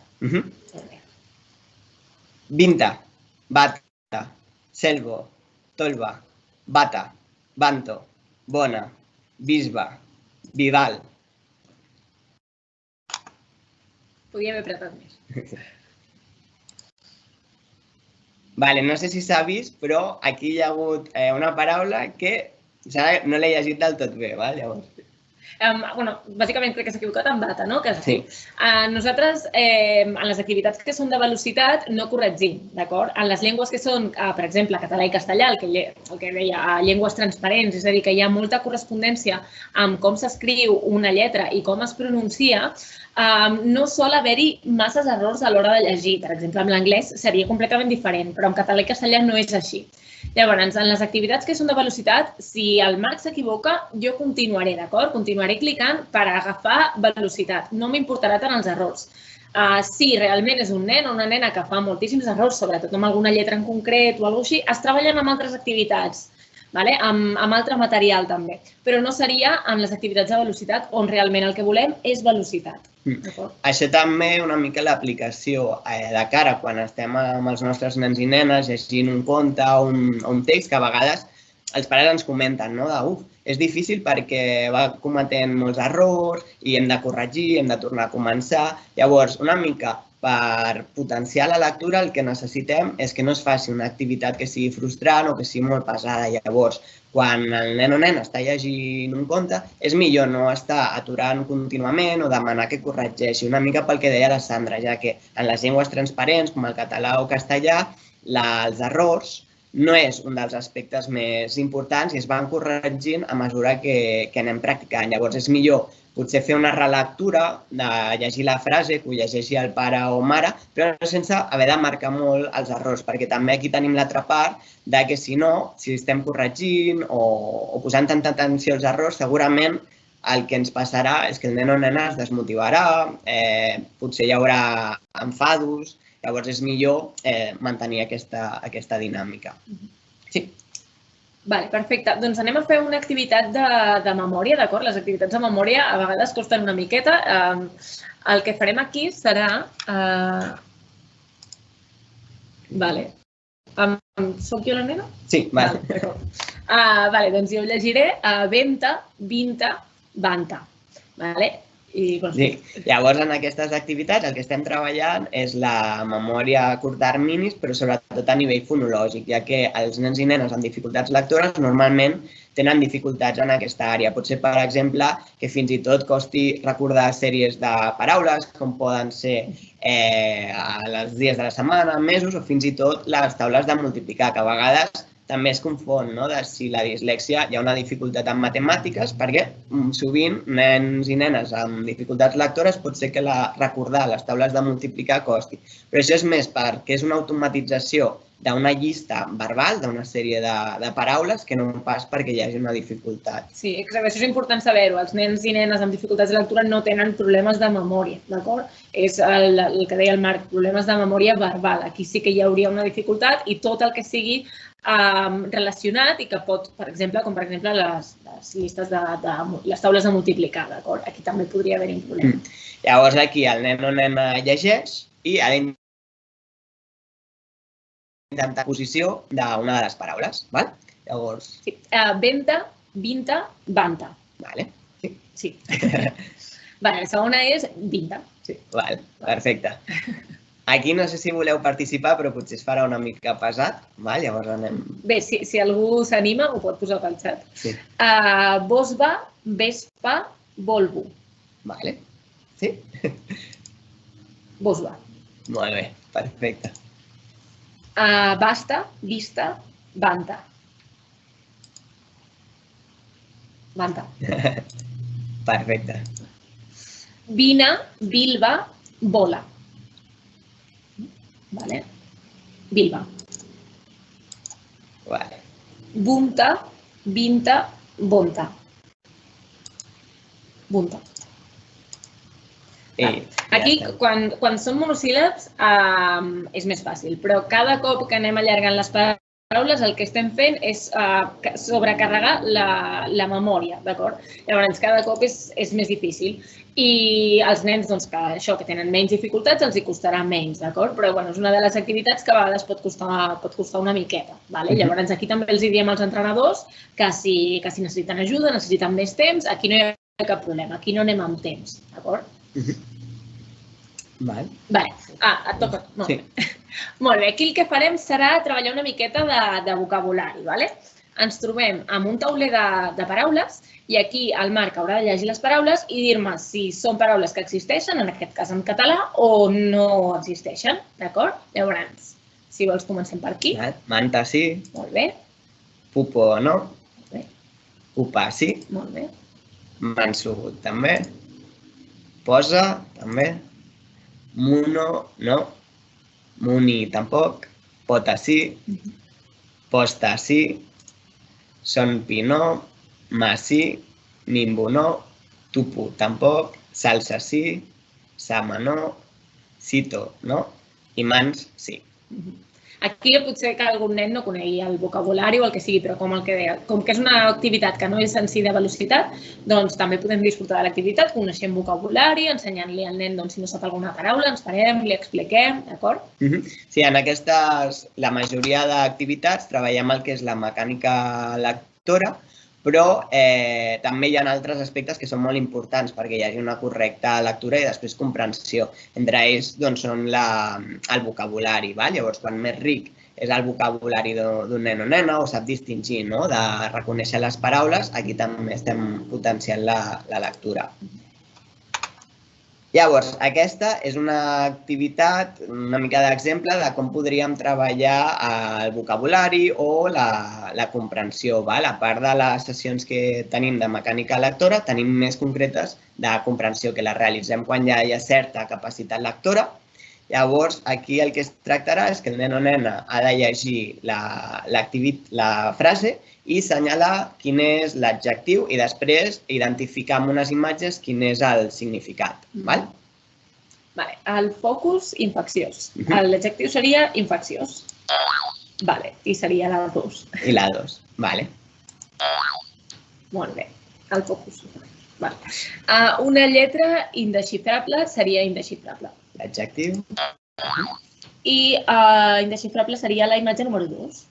Speaker 2: Vinta, bata, selvo, tolva, bata, banto, bona, bisba, Vidal.
Speaker 3: Podia haver apretat més.
Speaker 2: Vale, no sé si s'ha vist, però aquí hi ha hagut una paraula que no l'he llegit del tot bé, llavors.
Speaker 3: Bàsicament crec que s'ha equivocat amb bata, no? Sí. Nosaltres, en les activitats que són de velocitat, no corregim, d'acord? En les llengües que són, per exemple, català i castellà, el que deia, llengües transparents, és a dir, que hi ha molta correspondència amb com s'escriu una lletra i com es pronuncia, no sol haver-hi masses errors a l'hora de llegir. Per exemple, amb l'anglès seria completament diferent, però en català i castellà no és així. Llavors, en les activitats que són de velocitat, si el Marc s'equivoca, jo continuaré, d'acord? Continuaré clicant per agafar velocitat. No m'importarà tant els errors. Si realment és un nen o una nena que fa moltíssims errors, sobretot amb alguna lletra en concret o alguna cosa així, es treballen amb altres activitats, amb altre material també. Però no seria en les activitats de velocitat on realment el que volem és velocitat.
Speaker 2: Això també una mica l'aplicació de cara quan estem amb els nostres nens i nenes llegint un conte o un text que a vegades els pares ens comenten, no? És difícil perquè va cometent molts errors i hem de corregir, hem de tornar a començar. Llavors, una mica per potenciar la lectura el que necessitem és que no es faci una activitat que sigui frustrant o que sigui molt pesada. Llavors, quan el nen o nena està llegint un conte, és millor no estar aturant contínuament o demanar que corregeixi. Una mica pel que deia la Sandra, ja que en les llengües transparents, com el català o castellà, els errors no és un dels aspectes més importants i es van corregint a mesura que anem practicant. Llavors, és millor potser fer una relectura de llegir la frase que ho llegeixi el pare o mare, però sense haver de marcar molt els errors, perquè també aquí tenim l'altra part de que si no, si estem corregint o posant tanta atenció als errors, segurament el que ens passarà és que el nen o nena es desmotivarà, potser hi haurà enfados. Llavors, és millor mantenir aquesta dinàmica. Sí.
Speaker 3: Vale, perfecte. Doncs anem a fer una activitat de memòria, d'acord? Les activitats de memòria a vegades costen una miqueta. El que farem aquí serà... Vale. Soc jo la nena?
Speaker 2: Sí, vale.
Speaker 3: Vale, doncs jo llegiré venta, vinta, vanta. Vale?
Speaker 2: Sí. Llavors, en aquestes activitats el que estem treballant és la memòria a curt terminis, però sobretot a nivell fonològic, ja que els nens i nenes amb dificultats lectores normalment tenen dificultats en aquesta àrea. Pot ser, per exemple, que fins i tot costi recordar sèries de paraules, com poden ser els dies de la setmana, mesos, o fins i tot les taules de multiplicar, que a vegades també es confon de si la dislèxia hi ha una dificultat en matemàtiques, perquè sovint nens i nenes amb dificultats lectores pot ser que recordar les taules de multiplicar costi. Però això és més perquè és una automatització d'una llista verbal, d'una sèrie de paraules, que no pas perquè hi hagi una dificultat.
Speaker 3: Sí, exacte. Això és important saber-ho. Els nens i nenes amb dificultats de lectura no tenen problemes de memòria, d'acord? És el que deia el Marc, problemes de memòria verbal. Aquí sí que hi hauria una dificultat i tot el que sigui relacionat i que pot, per exemple, com per exemple les llistes les taules de multiplicar, d'acord? Aquí també podria haver-hi un problema.
Speaker 2: Llavors aquí el nen o nena llegeix i ha d'intentar posició d'una de les paraules, val? Llavors...
Speaker 3: Sí, venta, vinta, vanta.
Speaker 2: Vale, sí.
Speaker 3: Sí. Vale, la segona és vinta.
Speaker 2: Sí, val, perfecte. Aquí no sé si voleu participar, però potser es farà una mica pesat. Llavors anem...
Speaker 3: Bé, si algú s'anima, ho pot posar pel xat.
Speaker 2: Sí.
Speaker 3: Bosba, vespa, volvo.
Speaker 2: Vale. Sí?
Speaker 3: Bosba.
Speaker 2: Molt bé, perfecte.
Speaker 3: Basta, vista, vanta. Vanta.
Speaker 2: Perfecte.
Speaker 3: Vina, bilba, bola. Vale. Bilba.
Speaker 2: Vale.
Speaker 3: Bunta, vinta, bonta. Bunta. Aquí, quan són monosíl·labs, és més fàcil, però cada cop que anem allargant les paraules, el que estem fent és sobrecarregar la memòria, d'acord? Llavors, cada cop és més difícil. I els nens, que tenen menys dificultats, els hi costarà menys, d'acord? Però és una de les activitats que a vegades pot costar una miqueta. Llavors, aquí també els diem als entrenadors que si necessiten ajuda, necessiten més temps, aquí no hi ha cap problema, aquí no anem amb temps, d'acord?
Speaker 2: Vale.
Speaker 3: Et toca. Molt bé, aquí el que farem serà treballar una miqueta de vocabulari, vale? Ens trobem amb un tauler de paraules i aquí el Marc haurà de llegir les paraules i dir-me si són paraules que existeixen, en aquest cas en català, o no existeixen, d'acord? Llavors, si vols comencem per aquí.
Speaker 2: Manta sí.
Speaker 3: Molt bé.
Speaker 2: Pupo no.
Speaker 3: Molt bé.
Speaker 2: Pupa sí.
Speaker 3: Molt bé.
Speaker 2: Manso també. Posa, també. Muno, no. Muni, tampoc. Pota, sí. Posta, sí. Sonpi, no. Ma, sí. Nimbu, no. Tupu, tampoc. Salsa, sí. Sama, no. Sito, no. I mans, sí.
Speaker 3: Aquí potser que algun nen no conegui el vocabulari o el que sigui, però com que és una activitat que no és en si de velocitat, doncs també podem disfrutar de l'activitat coneixent vocabulari, ensenyant-li al nen si no sap alguna paraula, ens parem, li expliquem, d'acord?
Speaker 2: Sí, en aquestes, la majoria d'activitats treballem el que és la mecànica lectora, però també hi ha altres aspectes que són molt importants perquè hi hagi una correcta lectura i després comprensió. Entre ells són el vocabulari. Llavors, quan més ric és el vocabulari d'un nen o nena o sap distingir, de reconèixer les paraules, aquí també estem potenciant la lectura. Llavors, aquesta és una activitat, una mica d'exemple de com podríem treballar el vocabulari o la comprensió. A part de les sessions que tenim de mecànica lectora, tenim més concretes de comprensió que les realitzem quan ja hi ha certa capacitat lectora. Llavors, aquí el que es tractarà és que el nen o nena ha de llegir la frase i assenyalar quin és l'adjectiu i després identificar amb unes imatges quin és el significat.
Speaker 3: El focus, infecciós. L'adjectiu seria infecciós. I seria la 2.
Speaker 2: I la 2,
Speaker 3: Molt bé, el focus. Una lletra indesxifrable seria indesxifrable.
Speaker 2: L'adjectiu.
Speaker 3: I indesxifrable seria la imatge número 2.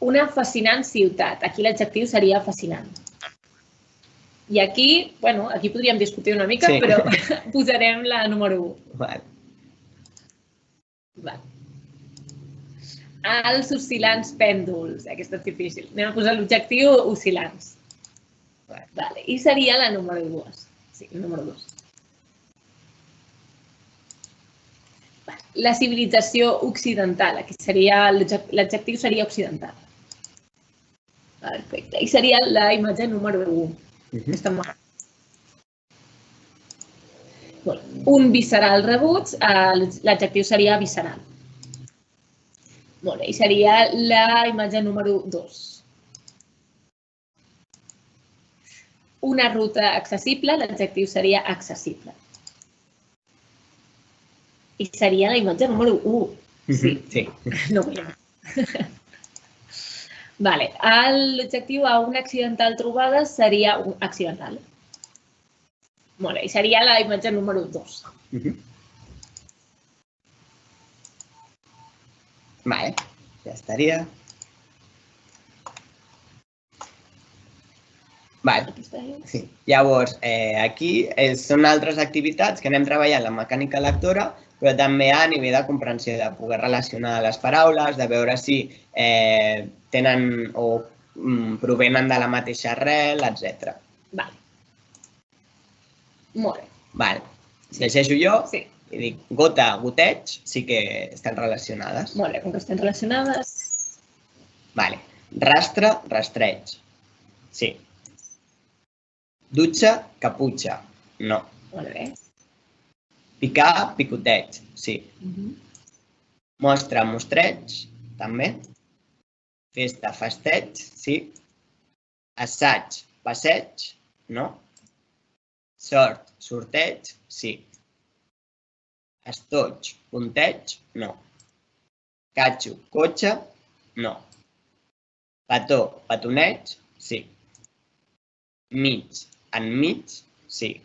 Speaker 3: Una fascinant ciutat. Aquí l'adjectiu seria fascinant. I aquí, aquí podríem discutir una mica, però posarem la número 1. Els oscil·lants pèndols. Aquesta és difícil. Anem a posar l'objectiu oscil·lants. I seria la número 2. Sí, la número 2. La civilització occidental. Aquí seria l'adjectiu seria occidental. Perfecte. I seria la imatge número 1. Un visceral rebuig, l'adjectiu seria visceral. I seria la imatge número 2. Una ruta accessible, l'adjectiu seria accessible. I seria la imatge número 1.
Speaker 2: Sí.
Speaker 3: No veiem. L'adjectiu a una accidental trobada seria accidental. I seria la imatge número 2.
Speaker 2: Ja estaria. Llavors, aquí són altres activitats que anem treballant la mecànica lectora, però també a nivell de comprensió, de poder relacionar les paraules, de veure si tenen o provenen de la mateixa arrel, etc.
Speaker 3: Molt bé.
Speaker 2: Llegeixo jo i dic gota, goteig, sí que estan relacionades.
Speaker 3: Molt bé, com que estan relacionades.
Speaker 2: Rastre, rastreig. Sí. Dutxa, caputxa. No.
Speaker 3: Molt bé.
Speaker 2: Picar, picoteig. Sí. Mostra, mostreig. També. Festa, festeig. Sí. Assaig, passeig. No. Sort, sorteig. Sí. Estoig, punteig. No. Catxo, cotxe. No. Petó, petoneig. Sí. Mig, enmig. Sí.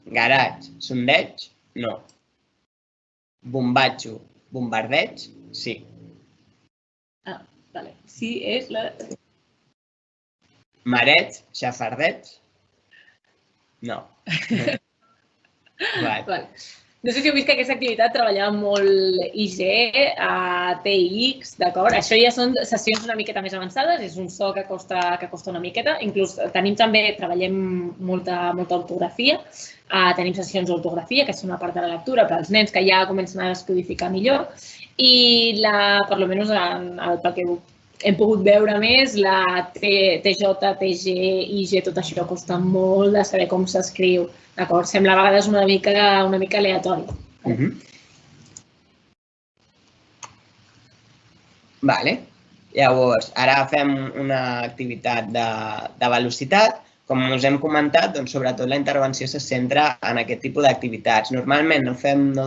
Speaker 2: Garatge, sondeig. No. Bombatxo, bombardeig. Sí.
Speaker 3: Sí, és la...
Speaker 2: Mareig, xafardeig. No.
Speaker 3: No sé si heu vist que aquesta activitat treballava molt IG, TX, d'acord? Això ja són sessions una miqueta més avançades, és un so que costa una miqueta. Inclús treballem molta ortografia, tenim sessions d'ortografia, que és una part de la lectura, per als nens que ja comencen a descodificar millor. I, per almenys pel que hem pogut veure més, la TJ, TG, IG, tot això costa molt de saber com s'escriu, d'acord? Sembla a vegades una mica aleatori.
Speaker 2: Vale. Llavors, ara fem una activitat de velocitat. Com us hem comentat, doncs, sobretot la intervenció se centra en aquest tipus d'activitats. Normalment no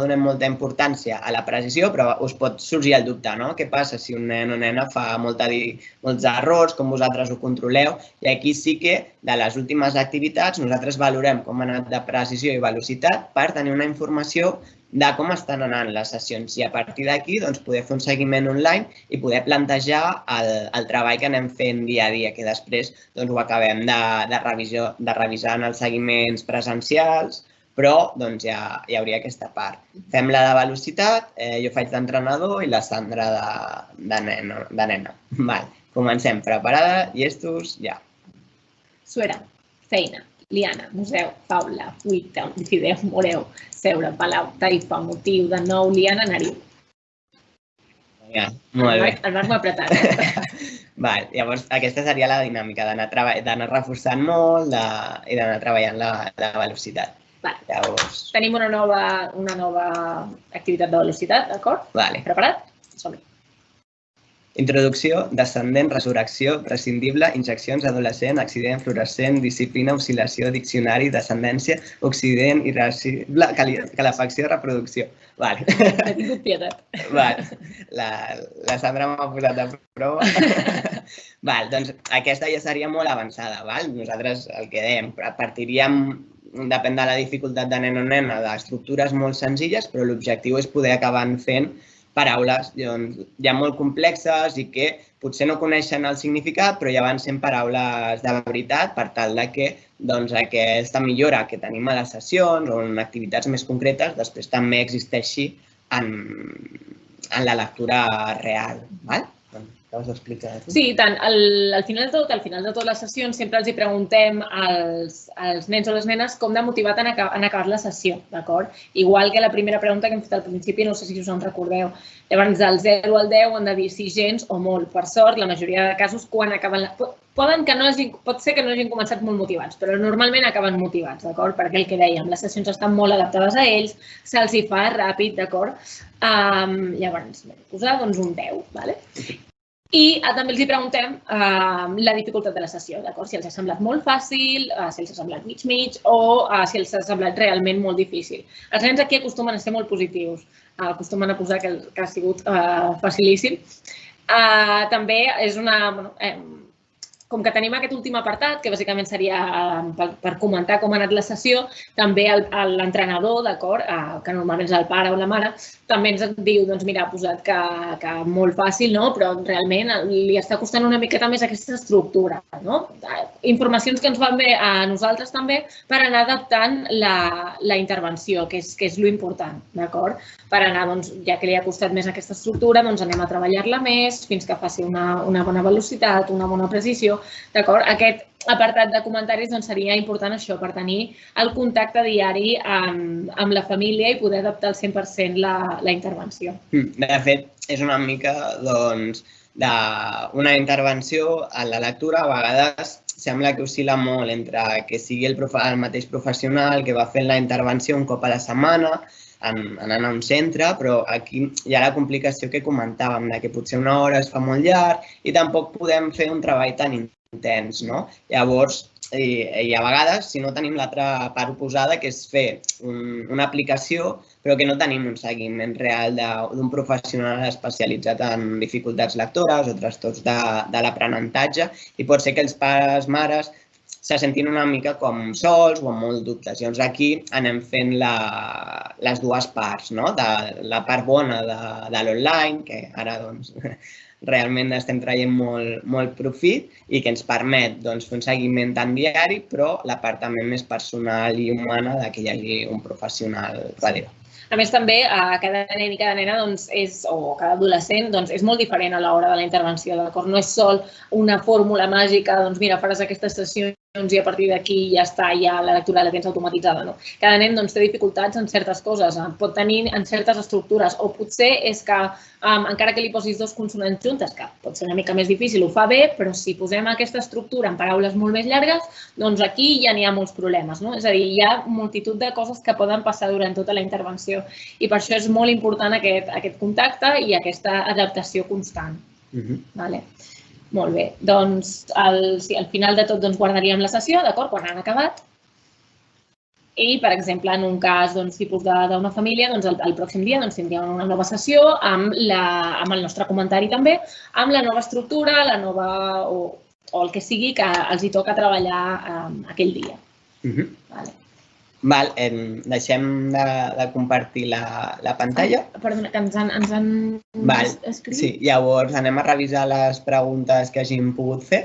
Speaker 2: donem molta importància a la precisió, però us pot sorgir el dubte, no? Què passa si un nen o nena fa molts errors, com vosaltres ho controleu? I aquí sí que, de les últimes activitats, nosaltres valorem com ha anat de precisió i velocitat per tenir una informació de com estan anant les sessions i a partir d'aquí poder fer un seguiment online i poder plantejar el treball que anem fent dia a dia, que després ho acabem de revisar en els seguiments presencials, però ja hi hauria aquesta part. Fem la de velocitat, jo faig d'entrenador i la Sandra de nena. Comencem. Preparada? Llestos? Ja.
Speaker 3: Suera, feina, liana, museu, faula, fuita, vídeo, moreu, seure, palau, taifa, motiu, de nou, liana, nariu.
Speaker 2: Ja, molt bé.
Speaker 3: El Marc m'ha apretat.
Speaker 2: Llavors, aquesta seria la dinàmica, d'anar reforçant molt i d'anar treballant la velocitat.
Speaker 3: Tenim una nova activitat de velocitat, d'acord? Preparat? Som-hi.
Speaker 2: Introducció, descendent, resurrecció, prescindible, injeccions, adolescent, accident, fluorescent, disciplina, oscil·lació, diccionari, descendència, occident, irascible, calefacció, reproducció.
Speaker 3: He tingut pietat.
Speaker 2: La Sandra m'ha posat a prova. Doncs aquesta ja seria molt avançada. Nosaltres el que dèiem, partiríem, depèn de la dificultat de nen o nena, d'estructures molt senzilles, però l'objectiu és poder acabar fent paraules ja molt complexes i que potser no coneixen el significat, però ja van sent paraules de veritat per tal que aquesta millora que tenim a les sessions o en activitats més concretes després també existeixi en la lectura real. Acabes d'explicar.
Speaker 3: Sí, tant. Al final de tot les sessions sempre els preguntem als nens o les nenes com de motivat han acabat la sessió, d'acord? Igual que la primera pregunta que hem fet al principi, no sé si us en recordeu. Llavors, del 0 al 10 han de dir si gens o molt. Per sort, la majoria de casos, quan acaben... Pot ser que no hagin començat molt motivats, però normalment acaben motivats, d'acord? Perquè el que dèiem, les sessions estan molt adaptades a ells, se'ls hi fa ràpid, d'acord? Llavors, posar un 10, d'acord? I també els preguntem la dificultat de la sessió, d'acord? Si els ha semblat molt fàcil, si els ha semblat mig o si els ha semblat realment molt difícil. Els nens aquí acostumen a ser molt positius, acostumen a posar que ha sigut facilíssim. També és una... Com que tenim aquest últim apartat, que bàsicament seria per comentar com ha anat la sessió, també l'entrenador, d'acord, que normalment és el pare o la mare, també ens diu, doncs mira, ha posat que molt fàcil, no? Però realment li està costant una miqueta més aquesta estructura, no? Informacions que ens van bé a nosaltres també per anar adaptant la intervenció, que és l'important, d'acord? Per anar, doncs, ja que li ha costat més aquesta estructura, doncs anem a treballar-la més fins que faci una bona velocitat, una bona precisió. D'acord? Aquest apartat de comentaris seria important això, per tenir el contacte diari amb la família i poder adaptar al 100% la intervenció.
Speaker 2: De fet, és una mica d'una intervenció a la lectura. A vegades sembla que oscil·la molt entre que sigui el mateix professional que va fent la intervenció un cop a la setmana, anant a un centre, però aquí hi ha la complicació que comentàvem, que potser una hora es fa molt llarg i tampoc podem fer un treball tan intens, no? Llavors, i a vegades, si no tenim l'altra part oposada, que és fer una aplicació, però que no tenim un seguiment real d'un professional especialitzat en dificultats lectores o trastorns de l'aprenentatge, i pot ser que els pares, mares, se sentin una mica com sols o amb molt dubtes. Llavors aquí anem fent les dues parts, no? La part bona de l'online, que ara realment estem traient molt profit i que ens permet fer un seguiment tan diari, però la part també més personal i humana que hi hagi un professional darrere.
Speaker 3: A més, també, cada nen i cada nena, o cada adolescent, és molt diferent a l'hora de la intervenció, d'acord? No és sol una fórmula màgica, doncs mira, faràs aquesta sessió i a partir d'aquí ja està, ja la lectura la tens automatitzada. No? Cada nen té dificultats en certes coses, pot tenir en certes estructures, o potser és que encara que li posis dos consonants juntes, que pot ser una mica més difícil, ho fa bé, però si posem aquesta estructura en paraules molt més llargues, doncs aquí ja n'hi ha molts problemes. No? És a dir, hi ha multitud de coses que poden passar durant tota la intervenció i per això és molt important aquest contacte i aquesta adaptació constant. Vale. Molt bé, doncs al final de tot guardaríem la sessió, d'acord, quan han acabat. I, per exemple, en un cas tipus d'una família, el pròxim dia tindríem una nova sessió amb el nostre comentari també, amb la nova estructura, la nova o el que sigui que els hi toca treballar aquell dia.
Speaker 2: Val, deixem de compartir la pantalla.
Speaker 3: Perdona, que ens han escrit.
Speaker 2: Sí, llavors anem a revisar les preguntes que hagin pogut fer.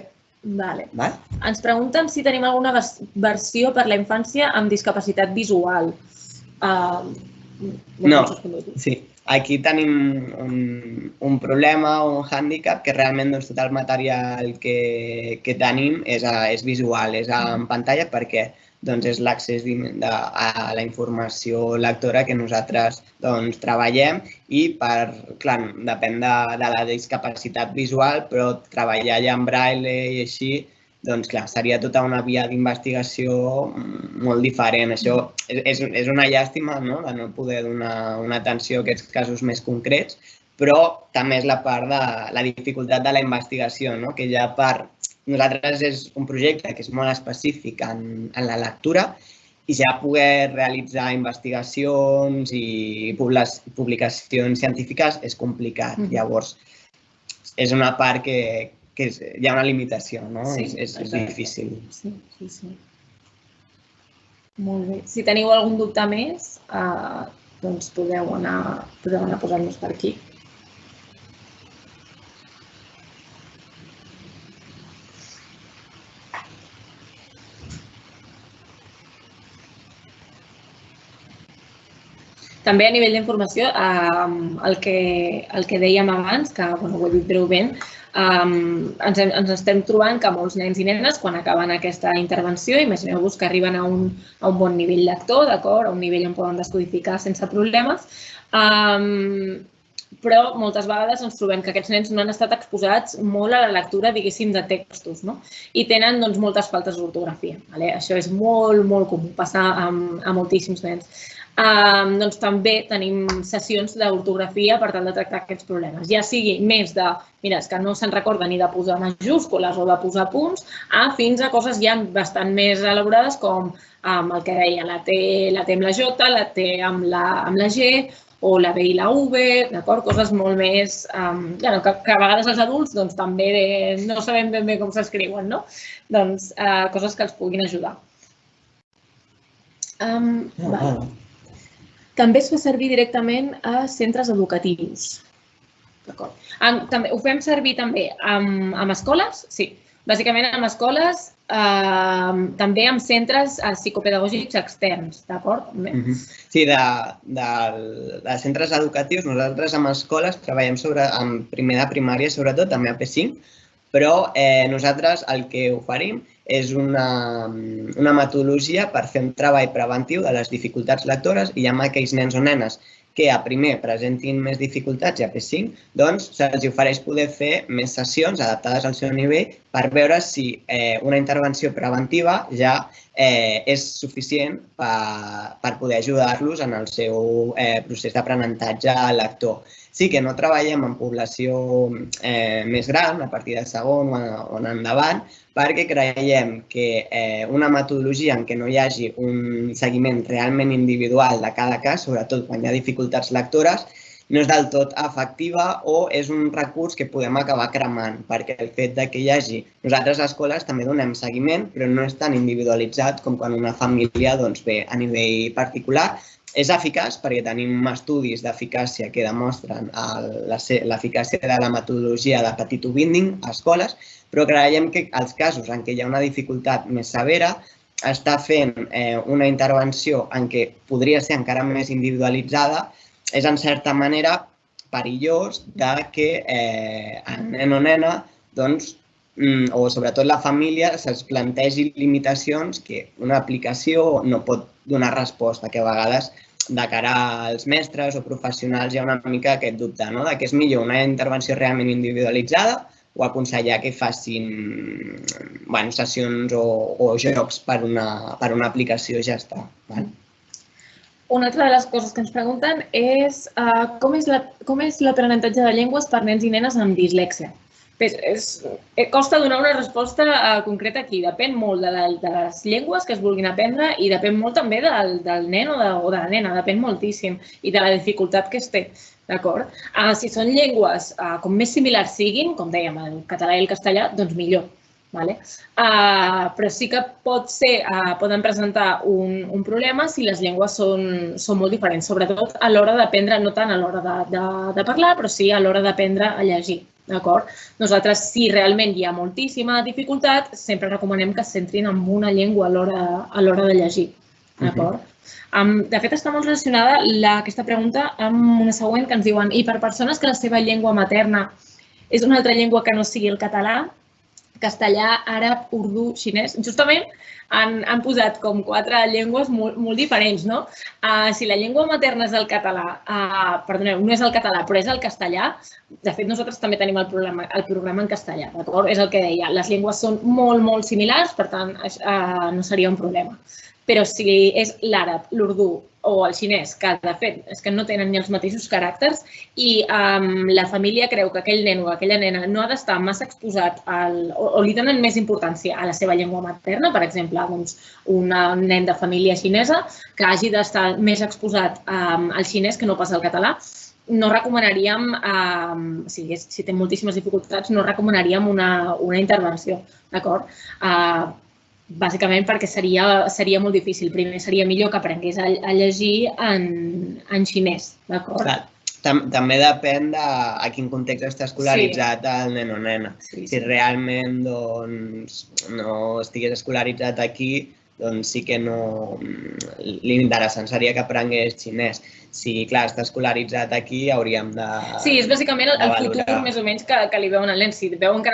Speaker 3: Vale. Ens pregunten si tenim alguna versió per la infància amb discapacitat visual.
Speaker 2: No, sí. Aquí tenim un problema, un hàndicap, que realment tot el material que tenim és visual, és en pantalla, perquè és l'accés a la informació lectora que nosaltres treballem i, clar, depèn de la discapacitat visual, però treballar ja en braille i així, doncs clar, seria tota una via d'investigació molt diferent. Això és una llàstima, de no poder donar una atenció a aquests casos més concrets, però també és la part de la dificultat de la investigació, que ja nosaltres és un projecte que és molt específic en la lectura i ja poder realitzar investigacions i publicacions científiques és complicat. Llavors, és una part que hi ha una limitació, no? És difícil.
Speaker 3: Sí. Molt bé. Si teniu algun dubte més, doncs podeu anar posant-nos per aquí. També a nivell d'informació, el que dèiem abans, que ho he dit breument, ens estem trobant que molts nens i nenes, quan acaben aquesta intervenció, imagineu-vos que arriben a un bon nivell lector, d'acord, a un nivell on poden descodificar sense problemes, però moltes vegades ens trobem que aquests nens no han estat exposats molt a la lectura, diguéssim, de textos, i tenen moltes faltes d'ortografia. Això és molt, molt comú, passar a moltíssims nens. Doncs també tenim sessions d'ortografia per tal de tractar aquests problemes. Ja sigui més de, mira, és que no se'n recorda ni de posar majúscules o de posar punts, fins a coses ja bastant més elaborades com el que deia la T amb la J, la T amb la G o la B i la V, d'acord? Coses molt més, que a vegades els adults també no sabem ben bé com s'escriuen, no? Doncs coses que els puguin ajudar. També es fa servir directament a centres educatius. Ho fem servir també amb escoles, sí. Bàsicament amb escoles, també amb centres psicopedagògics externs, d'acord?
Speaker 2: Sí, de centres educatius, nosaltres amb escoles treballem en primer de primària, sobretot, també a P5, però nosaltres el que oferim és una metodologia per fer un treball preventiu de les dificultats lectores i amb aquells nens o nenes que a primer presentin més dificultats i a P5, doncs se'ls ofereix poder fer més sessions adaptades al seu nivell per veure si una intervenció preventiva ja és suficient per poder ajudar-los en el seu procés d'aprenentatge lector. Sí que no treballem en població més gran, a partir de segon o en endavant, perquè creiem que una metodologia en què no hi hagi un seguiment realment individual de cada cas, sobretot quan hi ha dificultats lectores, no és del tot efectiva o és un recurs que podem acabar cremant, perquè el fet que hi hagi... Nosaltres a escoles també donem seguiment, però no és tan individualitzat com quan una família ve a nivell particular. És eficaç perquè tenim estudis d'eficàcia que demostren l'eficàcia de la metodologia de petit binding a escoles, però creiem que els casos en què hi ha una dificultat més severa, està fent una intervenció en què podria ser encara més individualitzada, és en certa manera perillós que el nen o nena o sobretot la família, se'ls plantegi limitacions que una aplicació no pot donar resposta, que a vegades de cara als mestres o professionals hi ha una mica aquest dubte, no? De que és millor una intervenció realment individualitzada o aconsellar que facin sessions o jocs per una aplicació i ja està.
Speaker 3: Una altra de les coses que ens pregunten és com és l'aprenentatge de llengües per nens i nenes amb dislèxia? Costa donar una resposta concreta aquí. Depèn molt de les llengües que es vulguin aprendre i depèn molt també del nen o de la nena. Depèn moltíssim i de la dificultat que es té. D'acord? Si són llengües com més similars siguin, com dèiem, el català i el castellà, doncs millor. Però sí que poden presentar un problema si les llengües són molt diferents, sobretot a l'hora d'aprendre, no tant a l'hora de parlar, però sí a l'hora d'aprendre a llegir. Nosaltres, si realment hi ha moltíssima dificultat, sempre recomanem que es centrin en una llengua a l'hora de llegir. De fet, està molt relacionada aquesta pregunta amb una següent que ens diuen i per persones que la seva llengua materna és una altra llengua que no sigui el català, castellà, àrab, urdú, xinès. Justament han posat com 4 llengües molt diferents, no? Si la llengua materna és el català, perdoneu, no és el català, però és el castellà, de fet nosaltres també tenim el programa en castellà, d'acord? És el que deia, les llengües són molt, molt similars, per tant, no seria un problema. Però si és l'àrab, l'urdú o el xinès, que de fet és que no tenen ni els mateixos caràcters i la família creu que aquell nen o aquella nena no ha d'estar massa exposat o li donen més importància a la seva llengua materna, per exemple, un nen de família xinesa que hagi d'estar més exposat al xinès que no pas al català, no recomanaríem, si té moltíssimes dificultats, no recomanaríem una intervenció, d'acord? Bàsicament perquè seria molt difícil. Primer seria millor que aprengués a llegir en xinès, d'acord?
Speaker 2: També depèn de a quin context està escolaritzat el nen o nena. Si realment no estigués escolaritzat aquí, doncs sí que no... L'interessant seria que aprengués xinès. Si, clar, està escolaritzat aquí, hauríem de...
Speaker 3: Sí, és bàsicament el futur més o menys que li veuen al nen. Si veuen que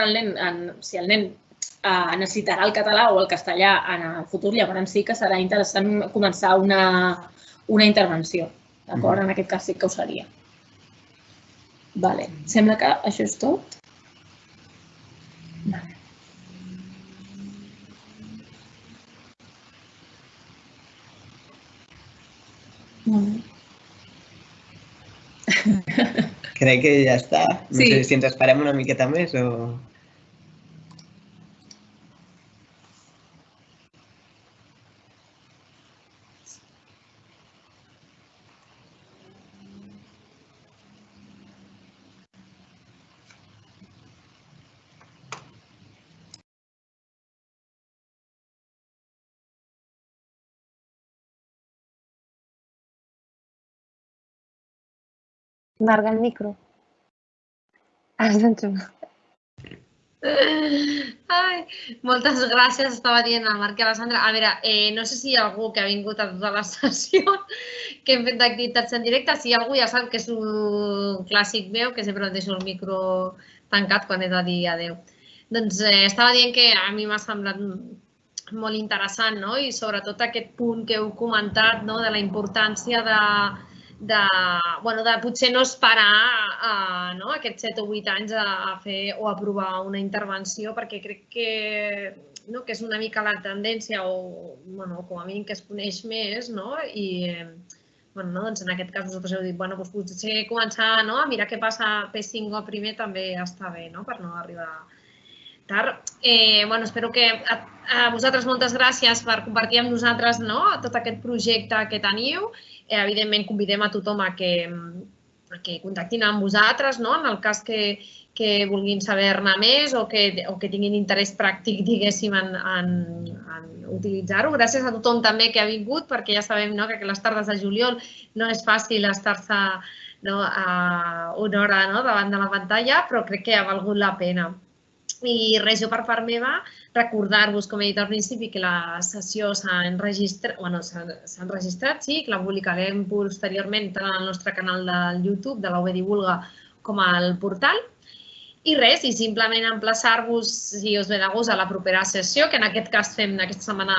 Speaker 3: si el nen necessitarà el català o el castellà en el futur, llavors sí que serà interessant començar una intervenció. D'acord? En aquest cas sí que ho seria. Sembla que això és tot.
Speaker 2: Crec que ja està. No sé si ens esperem una miqueta més o...
Speaker 1: Marca el micro. Moltes gràcies, estava dient el Marc i la Sandra. A veure, no sé si hi ha algú que ha vingut a tota la sessió que hem fet d'activitats en directe. Si hi ha algú ja sap que és un clàssic meu, que sempre em deixo el micro tancat quan he de dir adéu. Doncs estava dient que a mi m'ha semblat molt interessant, no? I sobretot aquest punt que heu comentat, no? De la importància de potser no esperar aquests 7 o 8 anys a fer o a provar una intervenció, perquè crec que és una mica la tendència o com a mínim que es coneix més, i en aquest cas vosaltres heu dit potser començar a mirar què passa P5 o primer també està bé, per no arribar tard. Espero que a vosaltres moltes gràcies per compartir amb nosaltres tot aquest projecte que teniu. Evidentment, convidem a tothom a que contactin amb vosaltres, en el cas que vulguin saber-ne més o que tinguin interès pràctic, diguéssim, en utilitzar-ho. Gràcies a tothom també que ha vingut, perquè ja sabem que les tardes de juliol no és fàcil estar-se una hora davant de la pantalla, però crec que ha valgut la pena. I res, jo per part meva, recordar-vos, com he dit al principi, que la sessió s'ha enregistrat, sí, que la publicarem posteriorment tant al nostre canal del YouTube, de la UB Divulga, com al portal. I res, i simplement emplaçar-vos, si us ve de gust, a la propera sessió, que en aquest cas fem aquesta setmana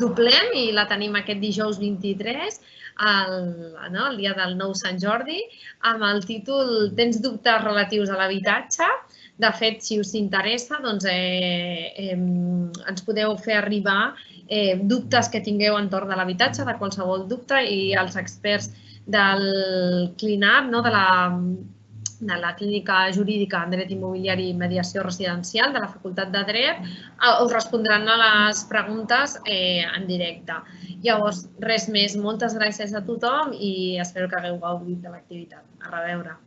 Speaker 1: doblem i la tenim aquest dijous 23, el dia del nou Sant Jordi, amb el títol Tens dubtes relatius a l'habitatge? De fet, si us interessa, doncs ens podeu fer arribar dubtes que tingueu entorn de l'habitatge, de qualsevol dubte, i els experts del CLINAP, de la Clínica Jurídica en Dret Immobiliari i Mediació Residencial de la Facultat de Dret, us respondran a les preguntes en directe. Llavors, res més. Moltes gràcies a tothom i espero que hagueu gaudit de l'activitat. A reveure.